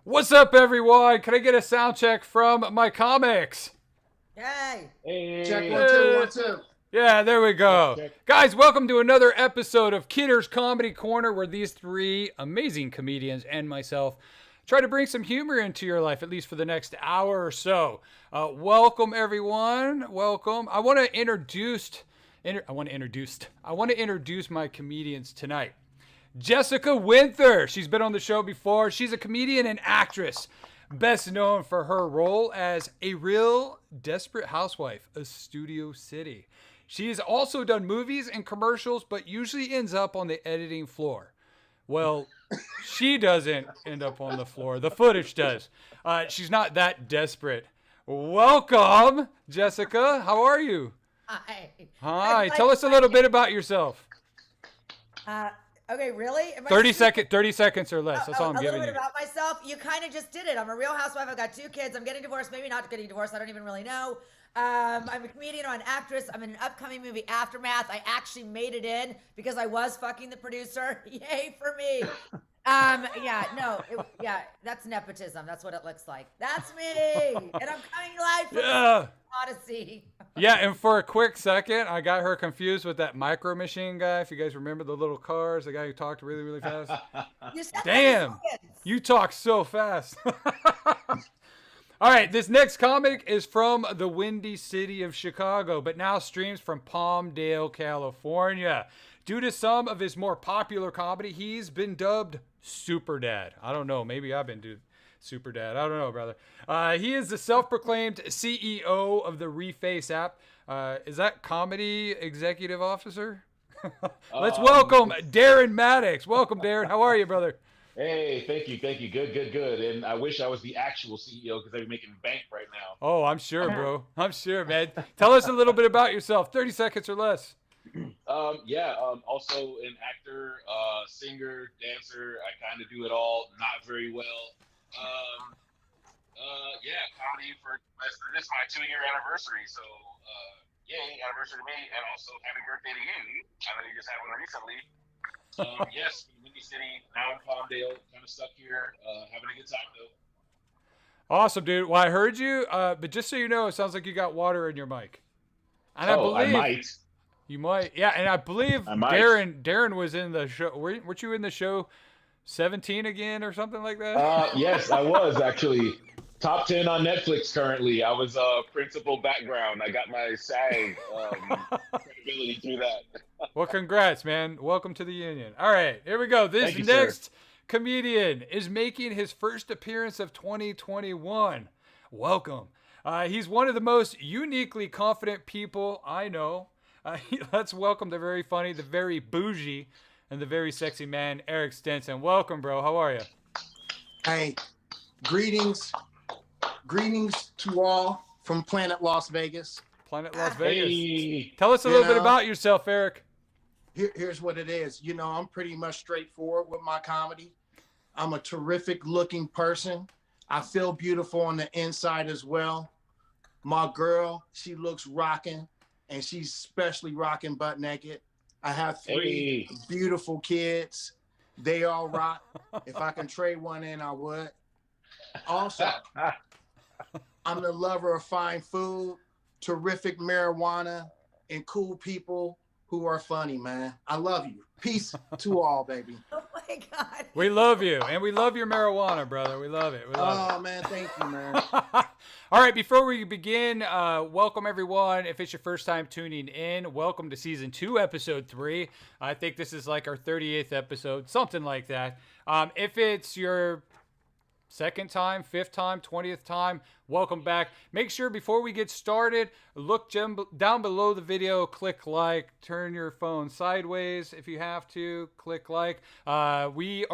What's up, everyone? Can I get a sound check from my comics? Yay! Hey. Check 1 2 1 2. Yeah, there we go. Check. Guys, welcome to another episode of Kidder's Comedy Corner, where these three amazing comedians and myself try to bring some humor into your life, at least for the next hour or so. Welcome, everyone. Welcome. I want to introduce my comedians tonight. Jessica Winther. She's been on the show before. She's a comedian and actress, best known for her role as a real desperate housewife of Studio City. She has also done movies and commercials, but usually ends up on the editing floor. Well, she doesn't end up on the floor. The footage does. She's not that desperate. Welcome, Jessica. How are you? Hi. Hi. Tell us a little bit about yourself. Okay, really? 30 seconds or less. That's all I'm giving you. A little bit about myself. You kind of just did it. I'm a real housewife. I've got 2 kids. I'm getting divorced. Maybe not getting divorced. I don't even really know. I'm a comedian. I'm an actress. I'm in an upcoming movie, Aftermath. I actually made it in because I was fucking the producer. Yay for me. That's nepotism. That's what it looks like. That's me. And I'm coming live from Odyssey. Yeah, and for a quick second, I got her confused with that Micro Machine guy. If you guys remember the little cars, the guy who talked really, really fast. Damn, you talk so fast. All right, this next comic is from the windy city of Chicago, but now streams from Palmdale, California. Due to some of his more popular comedy, he's been dubbed Super Dad. I don't know. Maybe I've been Super Dad. I don't know, brother. He is the self-proclaimed CEO of the Reface app. Is that comedy executive officer? Let's welcome Darin Maddox. Welcome, Darin. How are you, brother? Hey, thank you. Good. And I wish I was the actual CEO because I'd be making bank right now. Oh, I'm sure, bro. I'm sure, man. Tell us a little bit about yourself. 30 seconds or less. Also an actor, singer, dancer. I kind of do it all. Not very well. Comedy this is my 2-year anniversary. So, yay, anniversary to me, and also happy birthday to you. I know you just had one recently. Yes, Windy City, now in Palmdale, kind of stuck here, having a good time though. Awesome, dude. Well, I heard you, but just so you know, it sounds like you got water in your mic. And I might. You might, yeah. And I believe Darin was in the show. Weren't you in the show 17 again or something like that? Yes, I was actually. Top 10 on Netflix currently. I was principal background. I got my SAG credibility through that. Well, congrats, man. Welcome to the union. All right, here we go. This next comedian is making his first appearance of 2021. Welcome. He's one of the most uniquely confident people I know. Let's welcome the very funny, the very bougie, and the very sexy man, Eric Stinson. Welcome, bro. How are you? Hey, greetings to all from Planet Las Vegas. Planet Las Vegas. Hey. Tell us a little bit about yourself, Eric. Here's what it is. I'm pretty much straightforward with my comedy. I'm a terrific looking person. I feel beautiful on the inside as well. My girl, she looks rocking, and she's especially rocking butt naked. I have 3 beautiful kids. They all rock. If I can trade one in, I would. Also, I'm the lover of fine food, terrific marijuana, and cool people who are funny, man. I love you. Peace to all, baby. Oh my God. We love you, and we love your marijuana, brother. We love it. Man, thank you, man. All right, before we begin, welcome everyone. If it's your first time tuning in, welcome to season 2, episode 3. I think this is like our 38th episode, something like that. If it's your second time, 5th time, 20th time, welcome back. Make sure before we get started, look down below the video, click like, turn your phone sideways if you have to, click like. We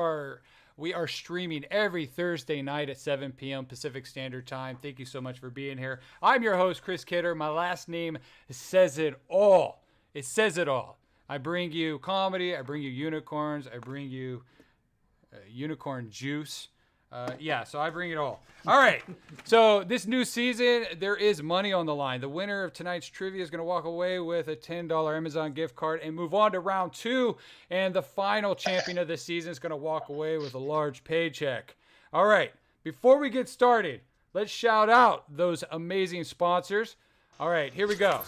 are streaming every Thursday night at 7 p.m. Pacific Standard Time. Thank you so much for being here. I'm your host, Chris Kidder. My last name says it all. It says it all. I bring you comedy. I bring you unicorns. I bring you unicorn juice. Yeah, so I bring it all. All right. So this new season, there is money on the line. The winner of tonight's trivia is going to walk away with a $10 Amazon gift card and move on to round 2. And the final champion of the season is going to walk away with a large paycheck. All right. Before we get started, let's shout out those amazing sponsors. All right, here we go.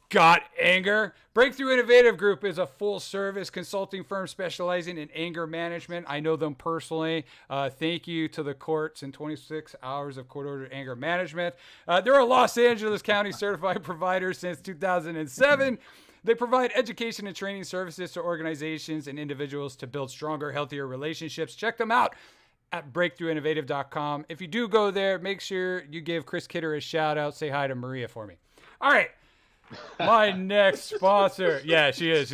Got Anger. Breakthrough Innovative Group is a full-service consulting firm specializing in anger management. I know them personally. Thank you to the courts and 26 hours of court-ordered anger management. They're a Los Angeles County certified provider since 2007. They provide education and training services to organizations and individuals to build stronger, healthier relationships. Check them out at breakthroughinnovative.com. If you do go there, make sure you give Chris Kidder a shout-out. Say hi to Maria for me. All right. My next sponsor. Yeah, she is.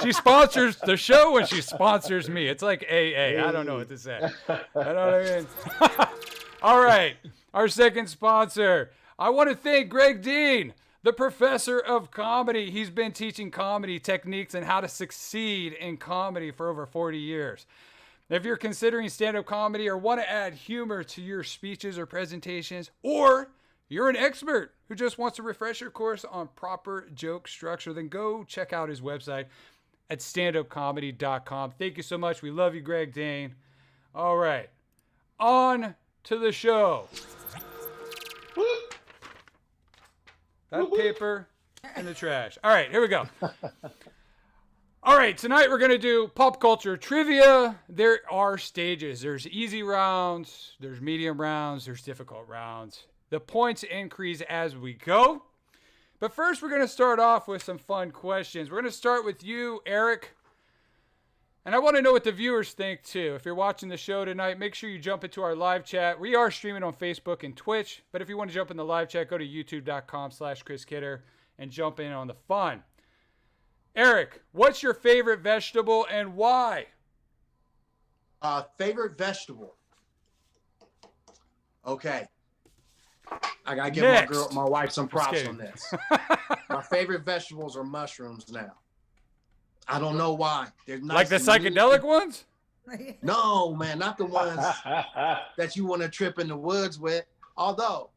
She sponsors the show when she sponsors me. It's like AA. I don't know what to say. You know what I mean? All right. Our second sponsor. I want to thank Greg Dean, the professor of comedy. He's been teaching comedy techniques and how to succeed in comedy for over 40 years. If you're considering stand-up comedy or want to add humor to your speeches or presentations, or you're an expert who just wants a refresher course on proper joke structure, then go check out his website at standupcomedy.com. Thank you so much. We love you, Greg Dane. All right. On to the show. That paper in the trash. All right, here we go. All right, tonight we're going to do pop culture trivia. There are stages. There's easy rounds, there's medium rounds, there's difficult rounds. The points increase as we go. But first, we're going to start off with some fun questions. We're going to start with you, Eric. And I want to know what the viewers think, too. If you're watching the show tonight, make sure you jump into our live chat. We are streaming on Facebook and Twitch. But if you want to jump in the live chat, go to youtube.com/Chris Kidder and jump in on the fun. Eric, what's your favorite vegetable and why? Favorite vegetable. Okay. I gotta give my wife some props on this. My favorite vegetables are mushrooms now. I don't know why. They're nice, like the psychedelic ones? No, man, not the ones that you want to trip in the woods with. Although,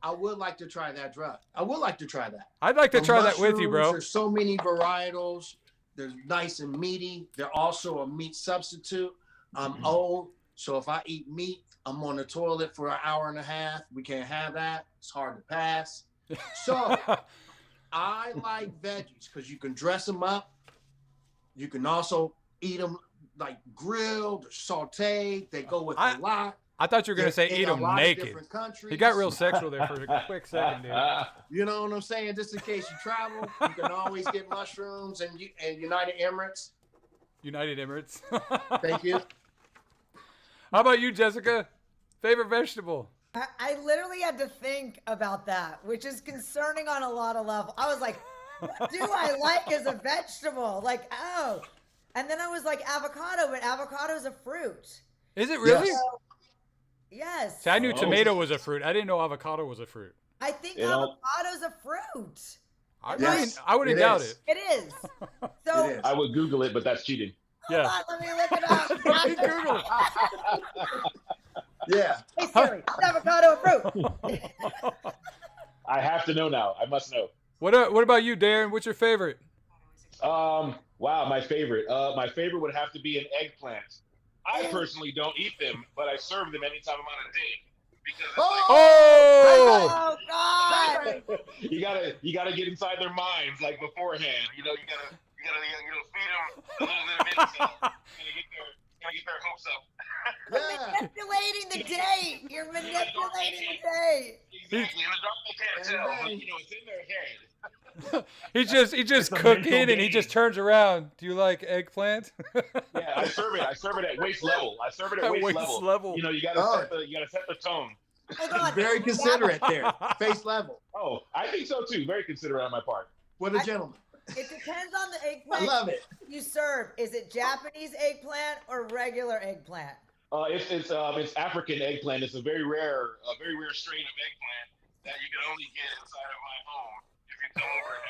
I would like to try that drug. I would like to try that. I'd like to try that with you, bro. There's so many varietals. They're nice and meaty. They're also a meat substitute. I'm old, so if I eat meat, I'm on the toilet for an hour and a half. We can't have that. It's hard to pass. So I like veggies because you can dress them up. You can also eat them like grilled or sauteed. They go with a lot. I thought you were going to say eat them naked. He got real sexual there for a quick second, dude. You know what I'm saying? Just in case you travel, you can always get mushrooms and United Emirates. United Emirates. Thank you. How about you, Jessica? Favorite vegetable? I literally had to think about that, which is concerning on a lot of levels. I was like, what do I like as a vegetable? Like, oh. And then I was like, avocado, but avocado is a fruit. Is it really? So, yes. See, I knew tomato was a fruit. I didn't know avocado was a fruit. I think avocado's a fruit. I wouldn't doubt it. It is. So It is. I would Google it, but that's cheating. hold on, let me look it up. Google it. Yeah. Hey Siri, is avocado a fruit? I have to know now. I must know. What about you, Darin? What's your favorite? Wow, my favorite. My favorite would have to be an eggplant. I personally don't eat them, but I serve them anytime I'm on a date. Because it's Oh God! you gotta get inside their minds like beforehand. You gotta feed them a little bit of intel. Gotta get their hopes up. Yeah. Manipulating the date. You're manipulating the date. Exactly. In the dark they can't tell, but it's in their head. He just cooking and he just turns around. Do you like eggplant? Yeah, I serve it at waist level. Waist level. You gotta set the tone. Hold on. Very considerate there. Face level. Oh, I think so too. Very considerate on my part. What a gentleman. It depends on the eggplant. I love it. You serve. Is it Japanese eggplant or regular eggplant? It's African eggplant. It's a very rare strain of eggplant that you can only get inside of my home if you come over and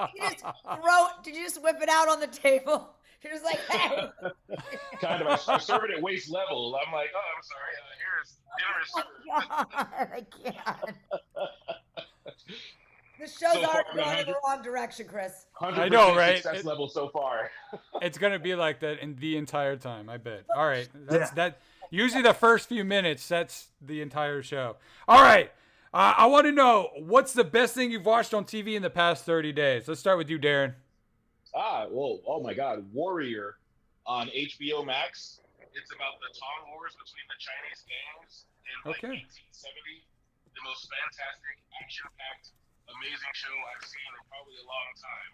have dinner. Did you just whip it out on the table? You're just like, hey. Kind of. I serve it at waist level. I'm like, oh, I'm sorry. Dinner is served. God, I can't. This show's already going in the wrong direction, Chris. 100% I know, right? Success level so far. It's gonna be like that in the entire time, I bet. All right, that. Usually the first few minutes sets the entire show. All right, I want to know what's the best thing you've watched on TV in the past 30 days. Let's start with you, Darin. Well, oh my God, Warrior on HBO Max. It's about the Tong Wars between the Chinese gangs in 1870. The most fantastic, action-packed, amazing show I've seen in probably a long time.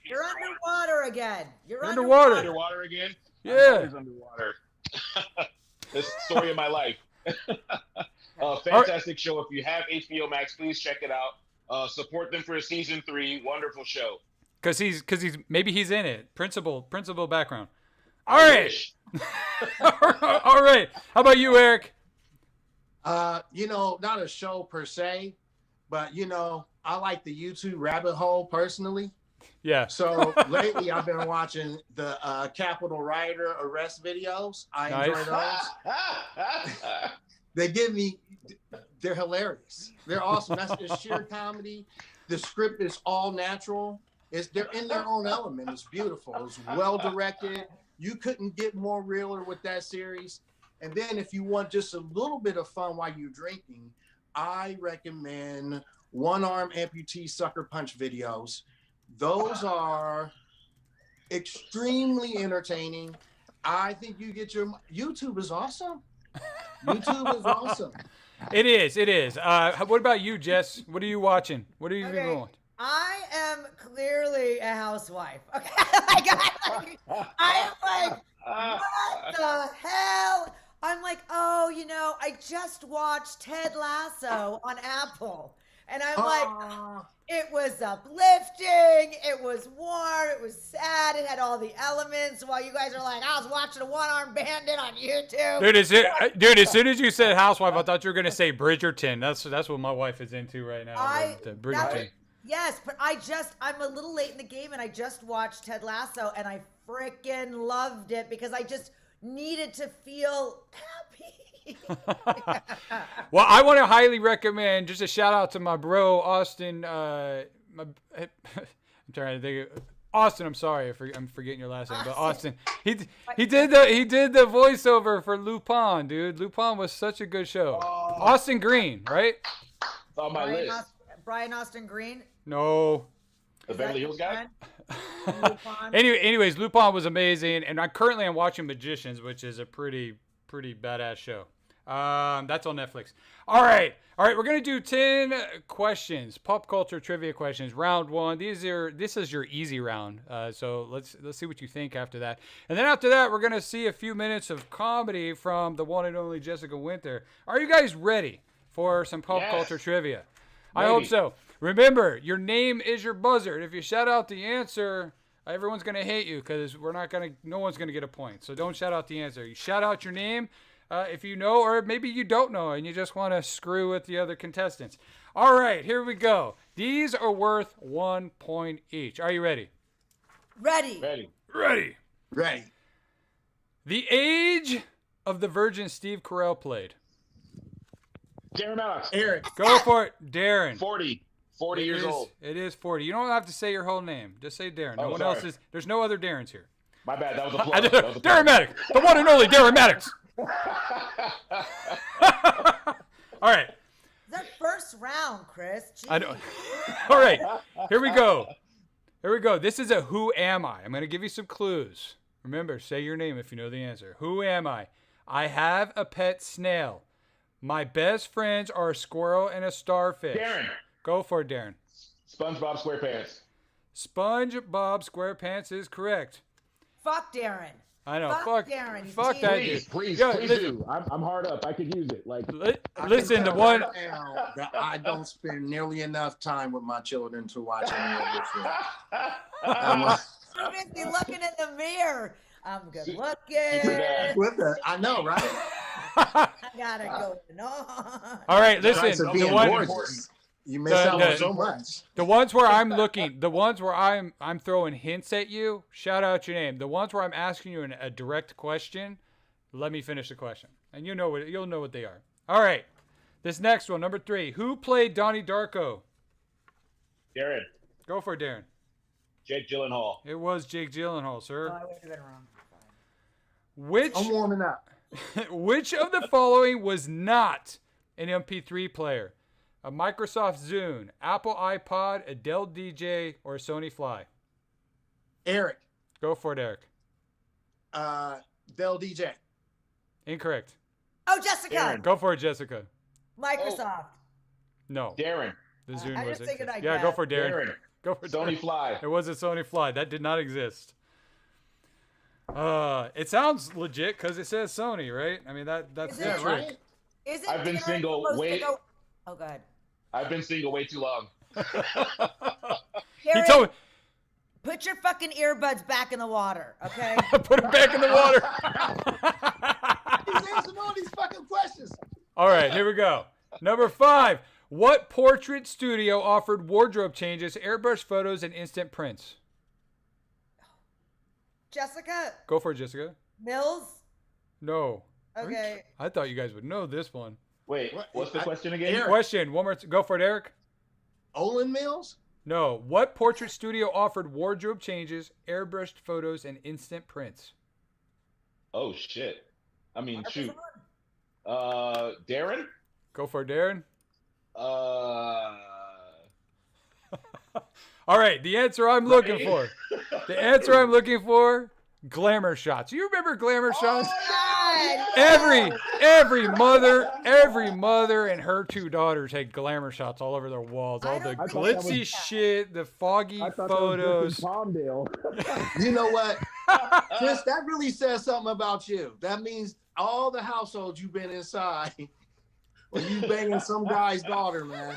You're underwater again. You're underwater. Underwater again? Yeah. I'm always underwater. This is the story of my life. Fantastic show. If you have HBO Max, please check it out. Support them for season 3. Wonderful show. Cause he's maybe he's in it. Principal background. All right. All right. How about you, Eric? Not a show per se, but I like the YouTube rabbit hole personally. Yeah. So lately I've been watching the Capitol Rioter arrest videos. I enjoy those. They're hilarious. They're awesome. It's sheer comedy. The script is all natural. They're in their own element. It's beautiful. It's well directed. You couldn't get more realer with that series. And then if you want just a little bit of fun while you're drinking, I recommend One Arm Amputee Sucker Punch videos. Those are extremely entertaining. I think you get YouTube is awesome. YouTube is awesome. It is. What about you, Jess? What are you watching? What are you doing? I am clearly a housewife. Okay, I am like, what the hell? I'm like, I just watched Ted Lasso on Apple, and I'm like, it was uplifting, it was warm, it was sad, it had all the elements. While you guys are like, I was watching a One-Armed Bandit on YouTube. Dude, as soon as you said housewife, I thought you were gonna say Bridgerton. That's what my wife is into right now. Bridgerton. Yes, but I'm a little late in the game, and I just watched Ted Lasso, and I freaking loved it because I just needed to feel happy. Well, I want to highly recommend, just a shout out to my bro, Austin. I'm trying to think of Austin. I'm sorry, I'm forgetting your last name, but Austin. He did the voiceover for Lupin, dude. Lupin was such a good show. Austin Green, right? It's on my list. Brian Austin Green? No. The Beverly Hills guy? Anyways, Lupin was amazing, and I'm watching Magicians, which is a pretty badass show. That's on Netflix. All right, we're gonna do 10 questions, pop culture trivia questions. Round 1. This is your easy round. So let's see what you think after that, and then after that, we're gonna see a few minutes of comedy from the one and only Jessica Winther. Are you guys ready for some pop culture trivia? I hope so. Remember, your name is your buzzer. If you shout out the answer, everyone's going to hate you because no one's going to get a point. So don't shout out the answer. You shout out your name if you know, or maybe you don't know and you just want to screw with the other contestants. All right, here we go. These are worth 1 point each. Are you ready? Ready. The age of the virgin Steve Carell played. Darin Maddox. Eric. Go for it, Darin. 40 years old. It is 40. You don't have to say your whole name. Just say Darin. No one sorry. else is. There's no other Darins here. My bad. That was a plug. Darin Maddox. The one and only Darin Maddox. All right. It's our first round, Chris. Jeez. I know. All right. Here we go. This is a who am I? I'm going to give you some clues. Remember, say your name if you know the answer. Who am I? I have a pet snail. My best friends are a squirrel and a starfish. Darin. Go for it, Darin. SpongeBob SquarePants. SpongeBob SquarePants is correct. Fuck Darin. I know. Fuck Darin. Fuck that dude. Please do. I'm hard up. I could use it. Listen, the one. I don't spend nearly enough time with my children to watch any of this shit. You're busy looking in the mirror. I'm good looking. I know, right? I gotta go on. All right, listen. The one. You miss out on so much. The ones where I'm looking, the ones where I'm throwing hints at you, shout out your name. The ones where I'm asking you a direct question, let me finish the question. And you'll know what they are. All right. This next one, number 3. Who played Donnie Darko? Darin. Go for it, Darin. Jake Gyllenhaal. It was Jake Gyllenhaal, sir. Oh, I would have been wrong. I'm warming up. Which of the following was not an MP3 player? A Microsoft Zune, Apple iPod, a Dell DJ, or a Sony Fly? Eric. Go for it, Eric. Dell DJ. Incorrect. Oh, Jessica. Darin. Go for it, Jessica. Microsoft. No. Darin. The Zune I was just figured I'd Yeah, guess. go for it, Darin. Darin. Go for it. Sony Fly. It was a Sony Fly. That did not exist. It sounds legit because it says Sony, right? I mean, that's Is the it trick. Right? Is it I've been Darin single supposed to way- go- Oh, God. I've been single way too long. He Darin, told me, put your fucking earbuds back in the water, okay? put him back in the water. He's answering all these fucking questions. All right, here we go. Number 5. What portrait studio offered wardrobe changes, airbrush photos, and instant prints? Jessica Go for it, Jessica. Mills. No. Okay. I thought you guys would know this one. Wait, What? what's the question again? Eric. Question. One more. Go for it, Eric. Olin Mills? No. What portrait studio offered wardrobe changes, airbrushed photos, and instant prints? Oh shit. I mean, What shoot. was Darin? Go for it, Darin. Uh, All right. The answer I'm looking for. The answer I'm looking for. Glamour shots. You remember glamour shots? God. Every mother and her 2 daughters had glamour shots all over their walls. I All the don't think that glitzy was- shit, the foggy I thought photos. that was just in Palmdale. You know what? Chris, that really says something about you. That means all the households you've been inside, or you banging some guy's daughter, man.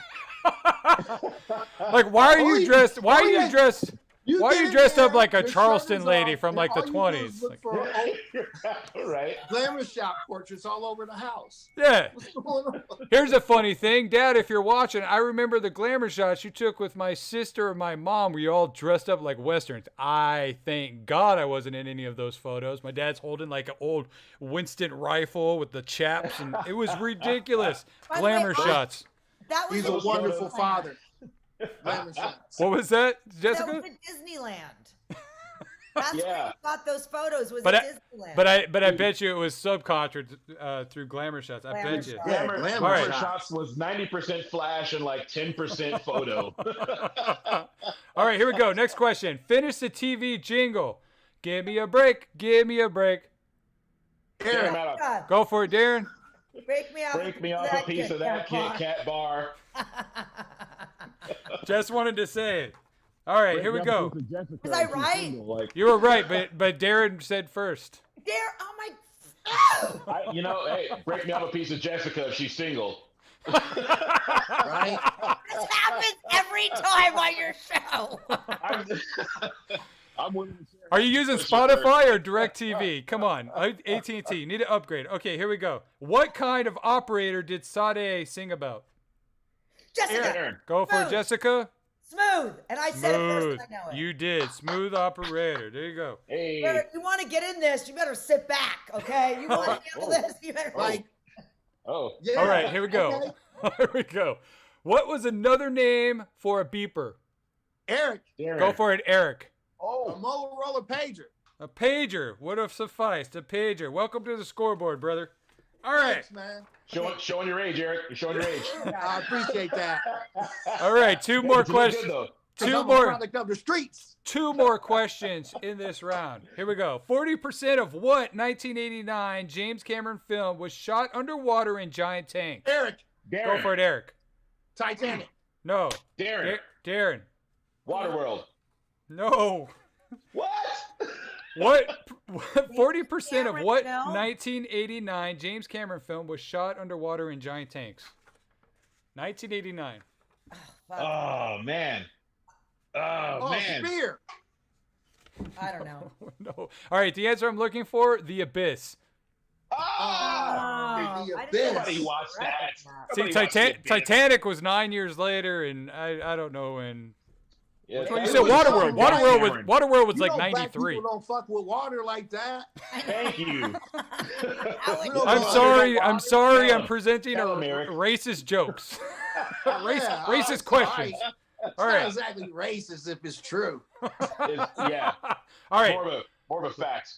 Like, why are Oh, you you- dressed? Why oh, are you yeah. dressed? Why are get you in dressed up there, like a your shirt Charleston is lady off, from and like the all you do is 20s? look Like, for right. glamour shop portraits all over the house. yeah. What's going on? Here's a funny thing, Dad. If you're watching, I remember the glamour shots you took with my sister and my mom. Where you all dressed up like westerns. I thank God I wasn't in any of those photos. My dad's holding like an old Winston rifle with the chaps, and it was ridiculous. By the way, Glamour shots. That was He's a in wonderful Disneyland. father. Glamour shots. What was that, That Jessica? was in Disneyland. That's where Yeah. you got those photos. Was But in I- Disneyland. But I bet you it was subcontracted through glamour shots. I Glamour bet you. shots. Yeah, Glamour, glamour glamour shots. shots was 90% flash and like 10% photo. All right, here we go. Next question. Finish the TV jingle. Give me a break. Give me a break. Darin Eric, Maddox. God, Go for it, Darren. break me off. Break me off a piece of that Kit Kat bar. Just wanted to say it. All right, here we go. Was I right? You were right, but Darren said first. There. Oh my. Hey, break me off a piece of Jessica if she's single. right? This happens every time on your show. I'm willing to share. Are you using Spotify or DirecTV? Come on, AT&T. Need to upgrade. Okay, here we go. What kind of operator did Sade sing about? Jessica, Aaron. Go for it, Smooth. Jessica. Smooth. And I said it Smooth. first. And I know it. You did. Smooth operator. There you go. Hey. You want to get in this? You better sit back, okay? You want to handle this? You better. Like, Oh. yeah. All right, here we go. Okay. Here we go. What was another name for a beeper? Eric, Darin. Go for it, Eric. a Oh. Motorola pager. A pager would have sufficed. A pager. Welcome to the scoreboard, brother. All right. Thanks, man. Showing your age, Eric. You're showing your age. I appreciate that. All right. Two more It's really good, questions. though. 'Cause Two I'm a more. product of the streets. Two more questions in this round. Here we go. 40% of what 1989 James Cameron film was shot underwater in giant tanks? Eric, Darin. Go for it, Eric. Titanic. No. Darin. Darren. Waterworld. No. What? What 40% of Cameron what film? 1989 James Cameron film was shot underwater in giant tanks? 1989. Oh man. Oh, man. Spear. I don't know. No. All right, the answer I'm looking for, The Abyss. Ah! The I didn't Abyss. Nobody watched that. See, Nobody watched The Abyss. Titanic was 9 years later, and I don't know when. Yeah, Well, you it said was Waterworld. Jack Cameron. Waterworld was You like know black 93. people don't fuck with water like that. Thank you. You know I'm water sorry. like I'm water. sorry. Tell I'm him. presenting Tell him, Eric. racist jokes. Yeah, racist it's questions. It's All not right. exactly racist if it's true. Yeah. All right. More of a fact.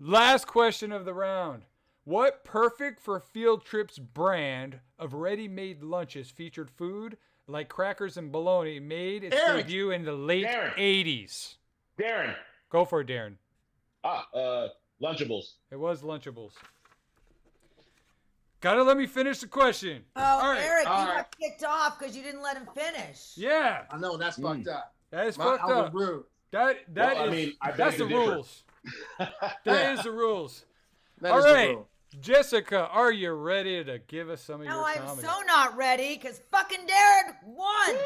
Last question of the round. What perfect for field trips brand of ready-made lunches featured food like crackers and bologna made its Eric. debut in the late Darin. 80s? Darin. Go for it, Darin. Lunchables. It was Lunchables. Gotta let me finish the question. Oh, All right. Eric, All you right. got kicked off because you didn't let him finish. Yeah, I know that's fucked up. that is I fucked was up. rude. That Well, I is- mean, I that's beg the to differ. rules. That is the rules. That All is the right, rule. Jessica, are you ready to give us some of No, your I'm comedy? so not ready because fucking Darin won.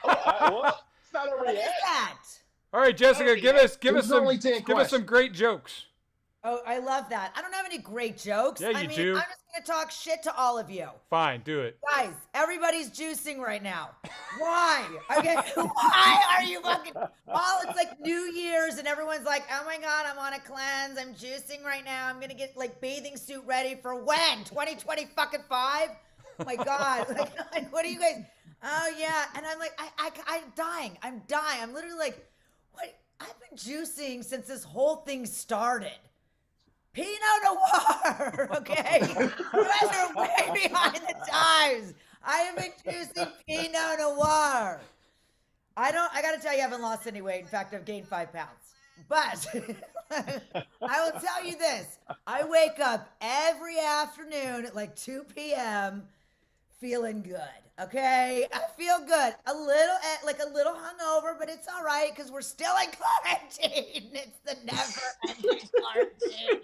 Well, it's not over What is yet. that? All right, Jessica, give us There's only 10 give us some questions. great jokes. Oh, I love that. I don't have any great jokes. Yeah, I you mean, do. I'm just going to talk shit to all of you. Fine, do it. Guys, everybody's juicing right now. Why? Okay, why are you fucking... Oh, it's like New Year's and everyone's like, oh my God, I'm on a cleanse. I'm juicing right now. I'm going to get like bathing suit ready for when? 2020 fucking 5? Oh my God. Like, what are you guys... Oh yeah. And I'm like, I'm dying. I'm dying. I'm literally like, what? I've been juicing since this whole thing started. Pinot Noir, okay? You guys are way behind the times. I have been juicing Pinot Noir. I gotta tell you, I haven't lost any weight. In fact, I've gained 5 pounds. But I will tell you this. I wake up every afternoon at like 2 p.m. feeling good, okay? I feel good. A little hungover, but it's all right because we're still in quarantine. It's the never-ending quarantine.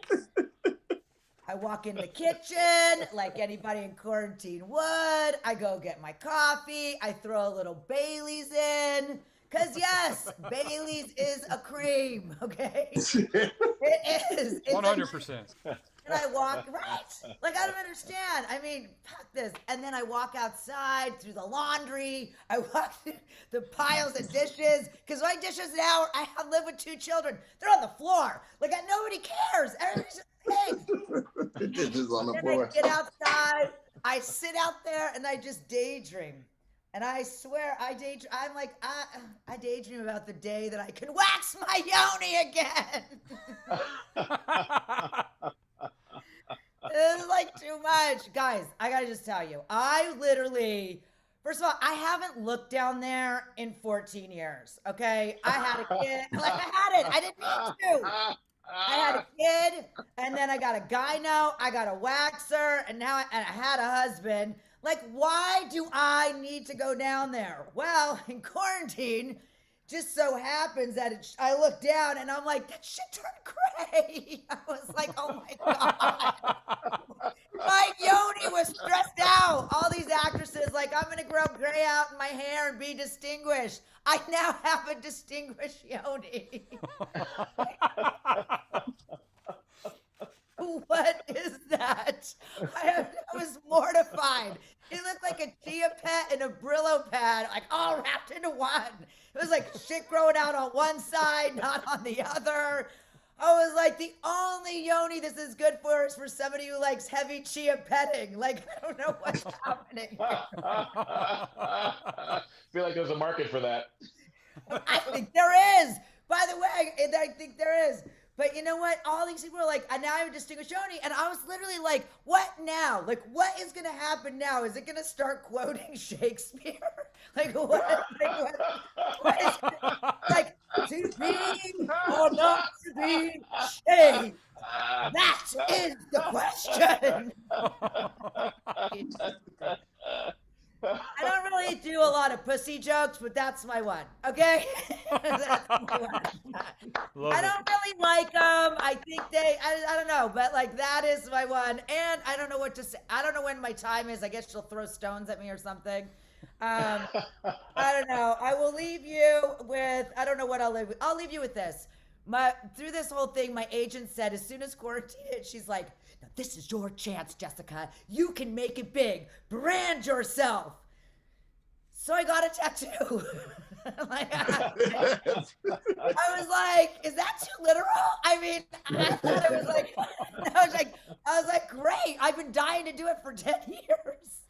I walk in the kitchen like anybody in quarantine would. I go get my coffee. I throw a little Bailey's in. Because, yes, Bailey's is a cream, okay? It is. It's 100%. And I walk, right? Like, I don't understand. I mean, fuck this. And then I walk outside through the laundry. I walk through the piles of dishes. Because my dishes now, I live with 2 children. They're on the floor. Like, nobody cares. Everybody's just paying. Just on the Then floor. I get outside. I sit out there and I just daydream. And I swear, I'm like, I daydream about the day that I can wax my yoni again. This is like too much. Guys, I gotta just tell you, I literally, first of all, I haven't looked down there in 14 years, okay? I had a kid. Like, I had it. I didn't need to. I had a kid, and then I got a gyno, I got a waxer, and now I had a husband. Like, why do I need to go down there? Well, in quarantine, just so happens that I look down and I'm like, that shit turned gray. I was like, oh my God. My yoni was stressed out. All these actresses, like, I'm going to grow gray out in my hair and be distinguished. I now have a distinguished yoni. What is that? I was mortified. It looked like a chia pet and a Brillo pad, like all wrapped into one. It was like shit growing out on one side, not on the other. I was like, the only yoni this is good for is for somebody who likes heavy chia petting. Like, I don't know what's happening. I feel like there's a market for that. I think there is. By the way, I think there is. But you know what? All these people are like, and now I have a distinguished yoni. And I was literally like, what now? Like, what is going to happen now? Is it going to start quoting Shakespeare? Like, what? What is like, to be or not to be shaved? That is the question. I don't really do a lot of pussy jokes, but that's my one, okay? That's my one. I don't really like them. I think I don't know, but like that is my one. And I don't know what to say. I don't know when my time is. I guess she'll throw stones at me or something. I don't know. I will leave you with, I don't know what I'll leave you with this. through this whole thing, my agent said as soon as quarantine hit, she's like, "Now this is your chance, Jessica. You can make it big. Brand yourself." So I got a tattoo. I was like, "Is that too literal?" I mean, I thought it was like, I was like, "Great! I've been dying to do it for 10 years."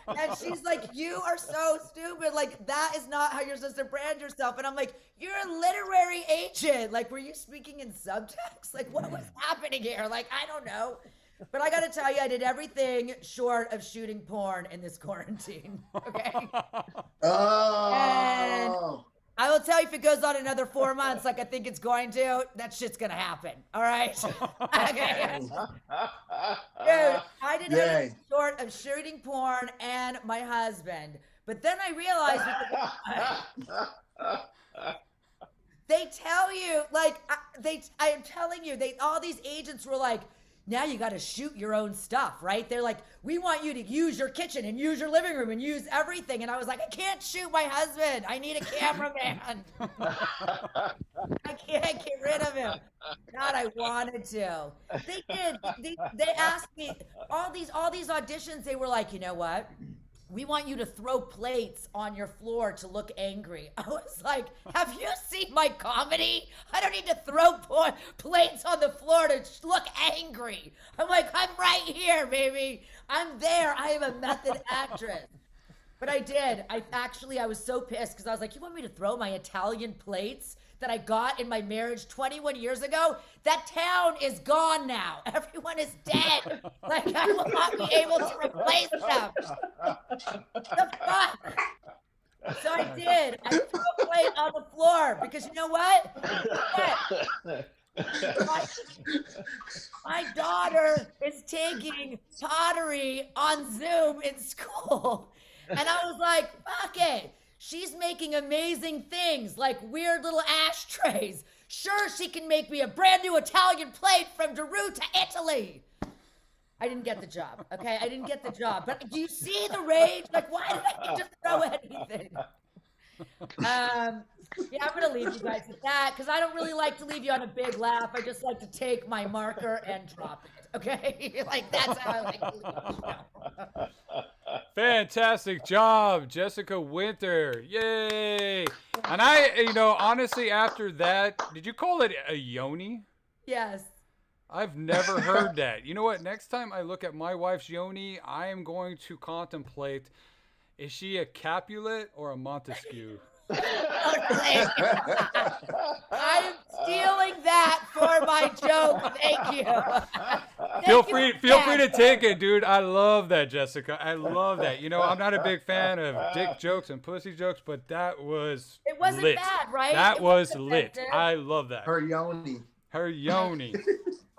And she's like, "You are so stupid. Like, that is not how you're supposed to brand yourself." And I'm like, "You're a literary agent. Like, were you speaking in subtext? Like, what was happening here? Like, I don't know." But I got to tell you, I did everything short of shooting porn in this quarantine. Okay. Oh. And I will tell you, if it goes on another 4 months, like I think it's going to, that shit's going to happen. All right. Okay. Dude, I did everything short of shooting porn and my husband. But then I realized they tell you, like, I am telling you, all these agents were like, "Now you got to shoot your own stuff," right? They're like, "We want you to use your kitchen and use your living room and use everything." And I was like, "I can't shoot my husband. I need a cameraman." I can't get rid of him. God, I wanted to. They did. They asked me all these auditions. They were like, "You know what? We want you to throw plates on your floor to look angry." I was like, "Have you seen my comedy? I don't need to throw plates on the floor to look angry." I'm like, "I'm right here, baby. I'm there. I am a method actress." But I did. I was so pissed because I was like, "You want me to throw my Italian plates that I got in my marriage 21 years ago? That town is gone now. Everyone is dead. Like, I will not be able to replace them." The fuck? So I did. I threw a plate on the floor because you know what? My daughter is taking pottery on Zoom in school. And I was like, fuck it. She's making amazing things like weird little ashtrays. Sure, she can make me a brand new Italian plate from Peru to Italy. I didn't get the job, okay? I didn't get the job. But do you see the rage? Like, why did I need to throw anything? Yeah, I'm going to leave you guys with that because I don't really like to leave you on a big laugh. I just like to take my marker and drop it, okay? Like, that's how I like to leave you. Fantastic job, Jessica Winther. Yay. And honestly, after that, did you call it a yoni? Yes. I've never heard that. You know what? Next time I look at my wife's yoni, I am going to contemplate, is she a Capulet or a Montesquieu? I am stealing that for my joke. Thank you. Feel free to take it, dude. I love that, Jessica. I love that. You know, I'm not a big fan of dick jokes and pussy jokes, but that was It wasn't lit. bad, right? That was lit. offensive. I love that. Her yoni. Her yoni.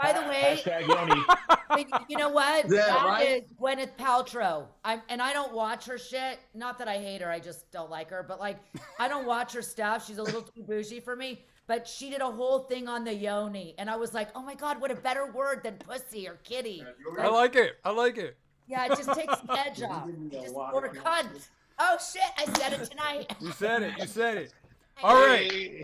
By the way, Hashtag Yoni. you know what? Yeah, That right? is Gwyneth Paltrow. I don't watch her shit. Not that I hate her, I just don't like her. But like, I don't watch her stuff. She's a little too bougie for me. But she did a whole thing on the yoni, and I was like, oh my god, what a better word than pussy or kitty. I like it. I like it. Yeah, it just takes the edge off. Or cunt. Oh shit, I said it tonight. You said it. You said it. All right.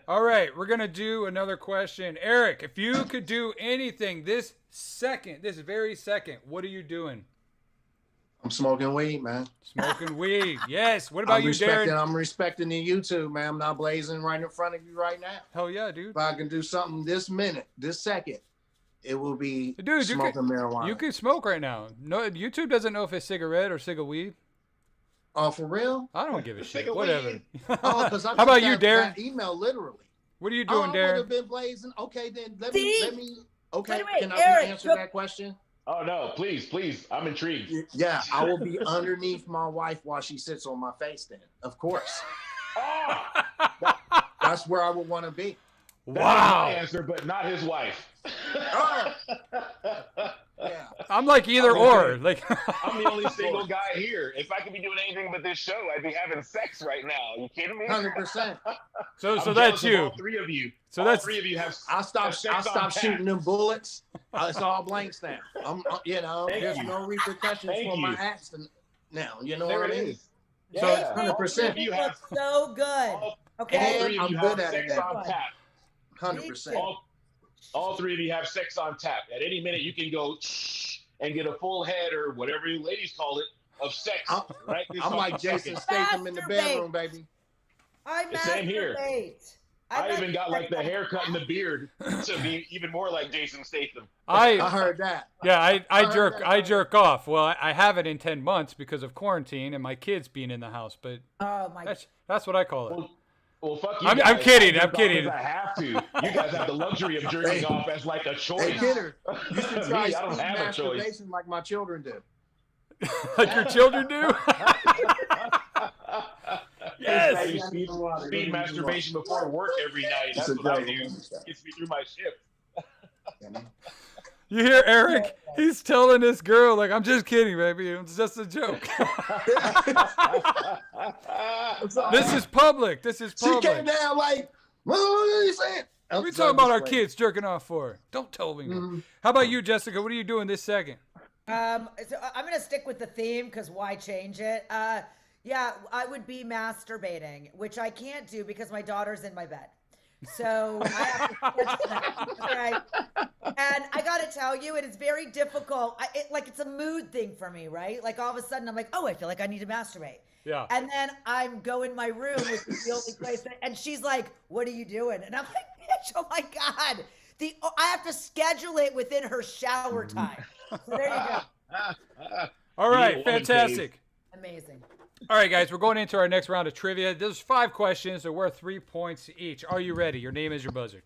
All right, we're going to do another question. Eric, if you could do anything this very second, what are you doing? I'm smoking weed, man. Smoking weed. Yes. What about you, Darin? I'm respecting the YouTube, man. I'm not blazing right in front of you right now. Hell yeah, dude. If I can do something this minute, this second, it will be Dude, smoking marijuana. You can smoke right now. No, YouTube doesn't know if it's cigarette or weed. Oh, for real? I don't give a shit. Cigarette. Whatever. Oh, because How about you, Darin? that email literally. What are you doing, I would Darin? have been blazing. Okay, then let See? me. Okay, Wait, can I Eric, answer so- that question? Oh no, please. I'm intrigued. Yeah, I will be underneath my wife while she sits on my face. Then, of course, Oh, that's where I would want to be. that's my Wow. answer, but not his wife. Oh, yeah. I'm like either or. Like I'm the only single guy here. If I could be doing anything but this show, I'd be having sex right now. You kidding me? 100%. So I'm that's jealous of you. All three of you. So All that's- three of you have. I stopped sex on tap. shooting them bullets. It's all blanks now. There's you. no repercussions Thank for my you. acts now. You know There what I it mean? is. So- Yeah. 100%. You You have look so good. all Okay. three of I'm you good have at it sex now. on tap. 100%. All three of you have sex on tap. At any minute, you can go and get a full head or whatever you ladies call it of sex. Right? I'm like Jason Statham in the bedroom, baby. I Same here. masturbate. I even got like the haircut and the beard to be even more like Jason Statham. I heard that. Yeah, I jerk off. Well, I haven't in 10 months because of quarantine and my kids being in the house. But that's what I call it. Well, fuck you. I'm kidding. I'm kidding. I have to. You guys have the luxury of jerking off as like a choice. Hey, kidder, you should try I don't have a choice. masturbation like my children do. Like your children do? Yes. Speed masturbation before work every night. That's what I do. Gets me through my shift. You hear Eric? He's telling this girl, like, I'm just kidding, baby. It's just a joke. This is public. She came down like, what are you saying? What are we talking about our kids jerking off for? Don't tell me. Mm-hmm. How about you, Jessica? What are you doing this second? So I'm going to stick with the theme because why change it? Yeah, I would be masturbating, which I can't do because my daughter's in my bed. So I have to schedule that. Okay? And I got to tell you, it is very difficult. It's a mood thing for me, right? Like all of a sudden I'm like, oh, I feel like I need to masturbate. Yeah. And then I'm go in my room, which is the only place and she's like, what are you doing? And I'm like, bitch, oh my God. I have to schedule it within her shower time. So there you go. All right, fantastic. Amazing. All right, guys, we're going into our next round of trivia. There's 5 questions. They're worth 3 points each. Are you ready? Your name is your buzzer.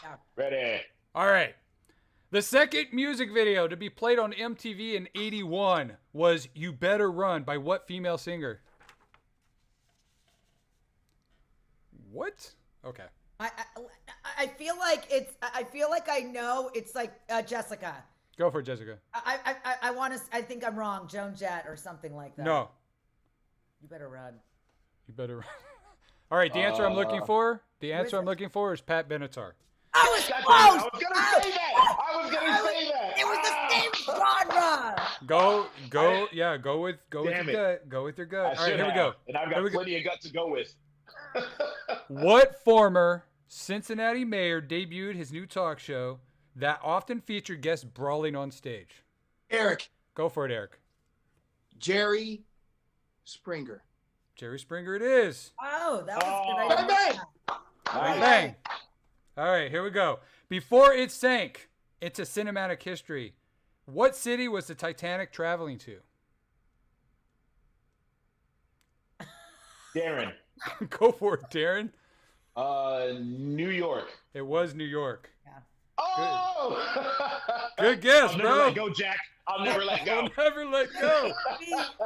Yeah. Ready. All right. The second music video to be played on MTV in '81 was "You Better Run" by what female singer? What? Okay. I feel like I know it's like Jessica. Go for it, Jessica. I think I'm wrong. Joan Jett or something like that. No. You better run. You better run. All right, the answer I'm looking for. The answer I'm looking for is Pat Benatar. I was close. I was gonna say that. It was the same genre. Go with your gut. Go with your gut. All right, here we go. And I've got plenty of gut to go with. What former Cincinnati mayor debuted his new talk show that often featured guests brawling on stage? Eric. Go for it, Eric. Jerry Springer. Jerry Springer it is. Oh, that was good. Bang, bang. All right, here we go. Before it sank into cinematic history, what city was the Titanic traveling to? Darin. Go for it, Darin. New York. It was New York. Yeah. Oh! Good guess, I'll bro. never let go, Jack. I'll never let go. I'll never let go.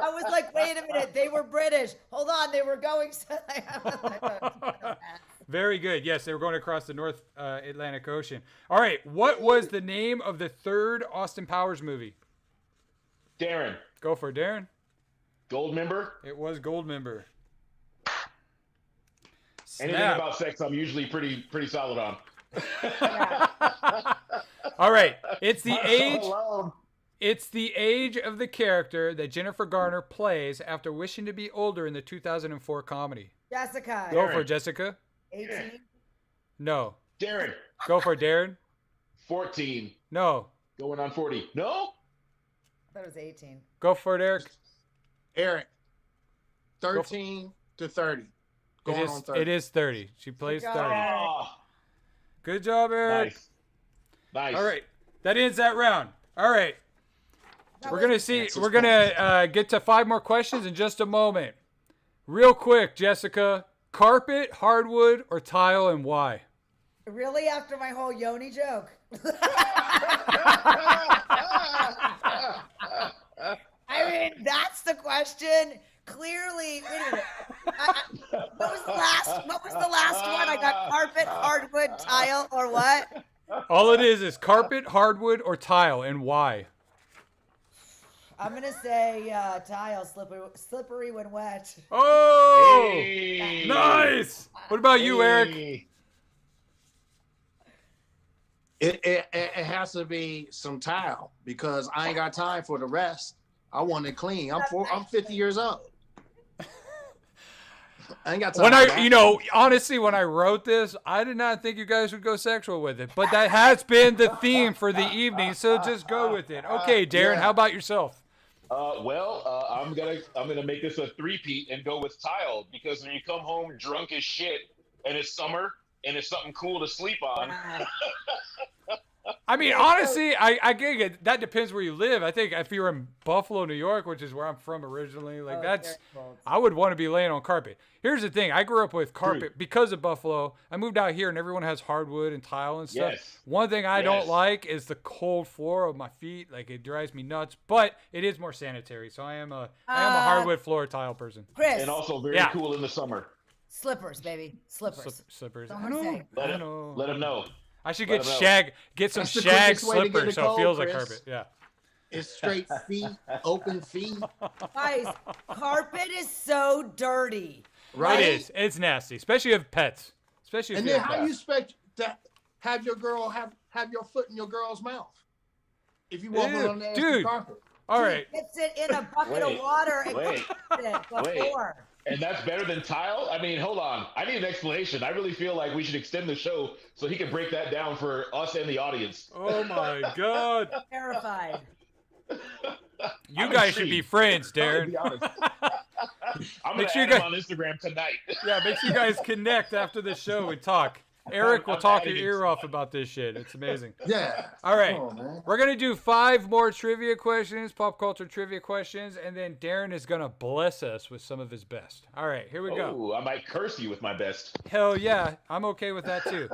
I was like, wait a minute. They were British. Hold on. They were going. Very good. Yes, they were going across the North Atlantic Ocean. All right. What was the name of the third Austin Powers movie? Darin. Go for it, Darin. Goldmember. It was Goldmember. Anything about sex, I'm usually pretty solid on. All right. It's the age. It's the age of the character that Jennifer Garner plays after wishing to be older in the 2004 comedy. Jessica. Go for it, Jessica. 18. No. Darin. Go for it, Darin. 14. No. Going on 40. No? I thought it was 18. Go for it, Eric. Eric. 13 to 30. Going on 30. It is 30. She plays 30. Oh, Good job, Eric. Nice. All right. That ends that round. All right. We're gonna get to 5 more questions in just a moment. Real quick, Jessica. Carpet, hardwood, or tile, and why? Really? After my whole Yoni joke? I mean, that's the question. Clearly, wait a minute. What was the last one? I got carpet, hardwood, tile, or what? All it is carpet, hardwood, or tile, and why? I'm gonna say tile, slippery when wet. Oh, Hey. Nice. What about you, Eric? It has to be some tile because I ain't got time for the rest. I want it clean. I'm 50 years old. I ain't got time for that. You know, honestly, when I wrote this, I did not think you guys would go sexual with it, but that has been the theme for the evening, so just go with it. Okay, Darin, how about yourself? I'm gonna make this a three-peat and go with tile, because when you come home drunk as shit and it's summer and it's something cool to sleep on. I mean, honestly, I get it. That depends where you live. I think if you're in Buffalo, New York, which is where I'm from originally, like I would want to be laying on carpet. Here's the thing. I grew up with carpet because of Buffalo. I moved out here and everyone has hardwood and tile and stuff. Yes. One thing I don't like is the cold floor of my feet. Like, it drives me nuts, but it is more sanitary. So I am a hardwood floor tile person. Chris. And also very cool in the summer. Slippers, baby. Slippers. Slippers. I know. Let him know. I should get some shag slippers so it feels like carpet. Yeah. It's straight feet, open feet. Guys, carpet is so dirty. Right? It is. It's nasty, especially if pets. Especially if and you then have how pets. you expect to have your girl have your foot in your girl's mouth if you walk on the carpet? All right. Gets it in a bucket of water and cleans it before. And that's better than tile? I mean, hold on. I need an explanation. I really feel like we should extend the show so he can break that down for us and the audience. Oh, my God. Terrified. You guys should be friends, Darin. I'm going to add him on Instagram tonight. Yeah, make sure you guys connect after the show and talk. Eric will talk your ear off about this shit. It's amazing. Yeah. All right. We're going to do 5 more trivia questions, pop culture trivia questions, and then Darin is going to bless us with some of his best. All right, here we go. Oh, I might curse you with my best. Hell yeah. I'm okay with that too.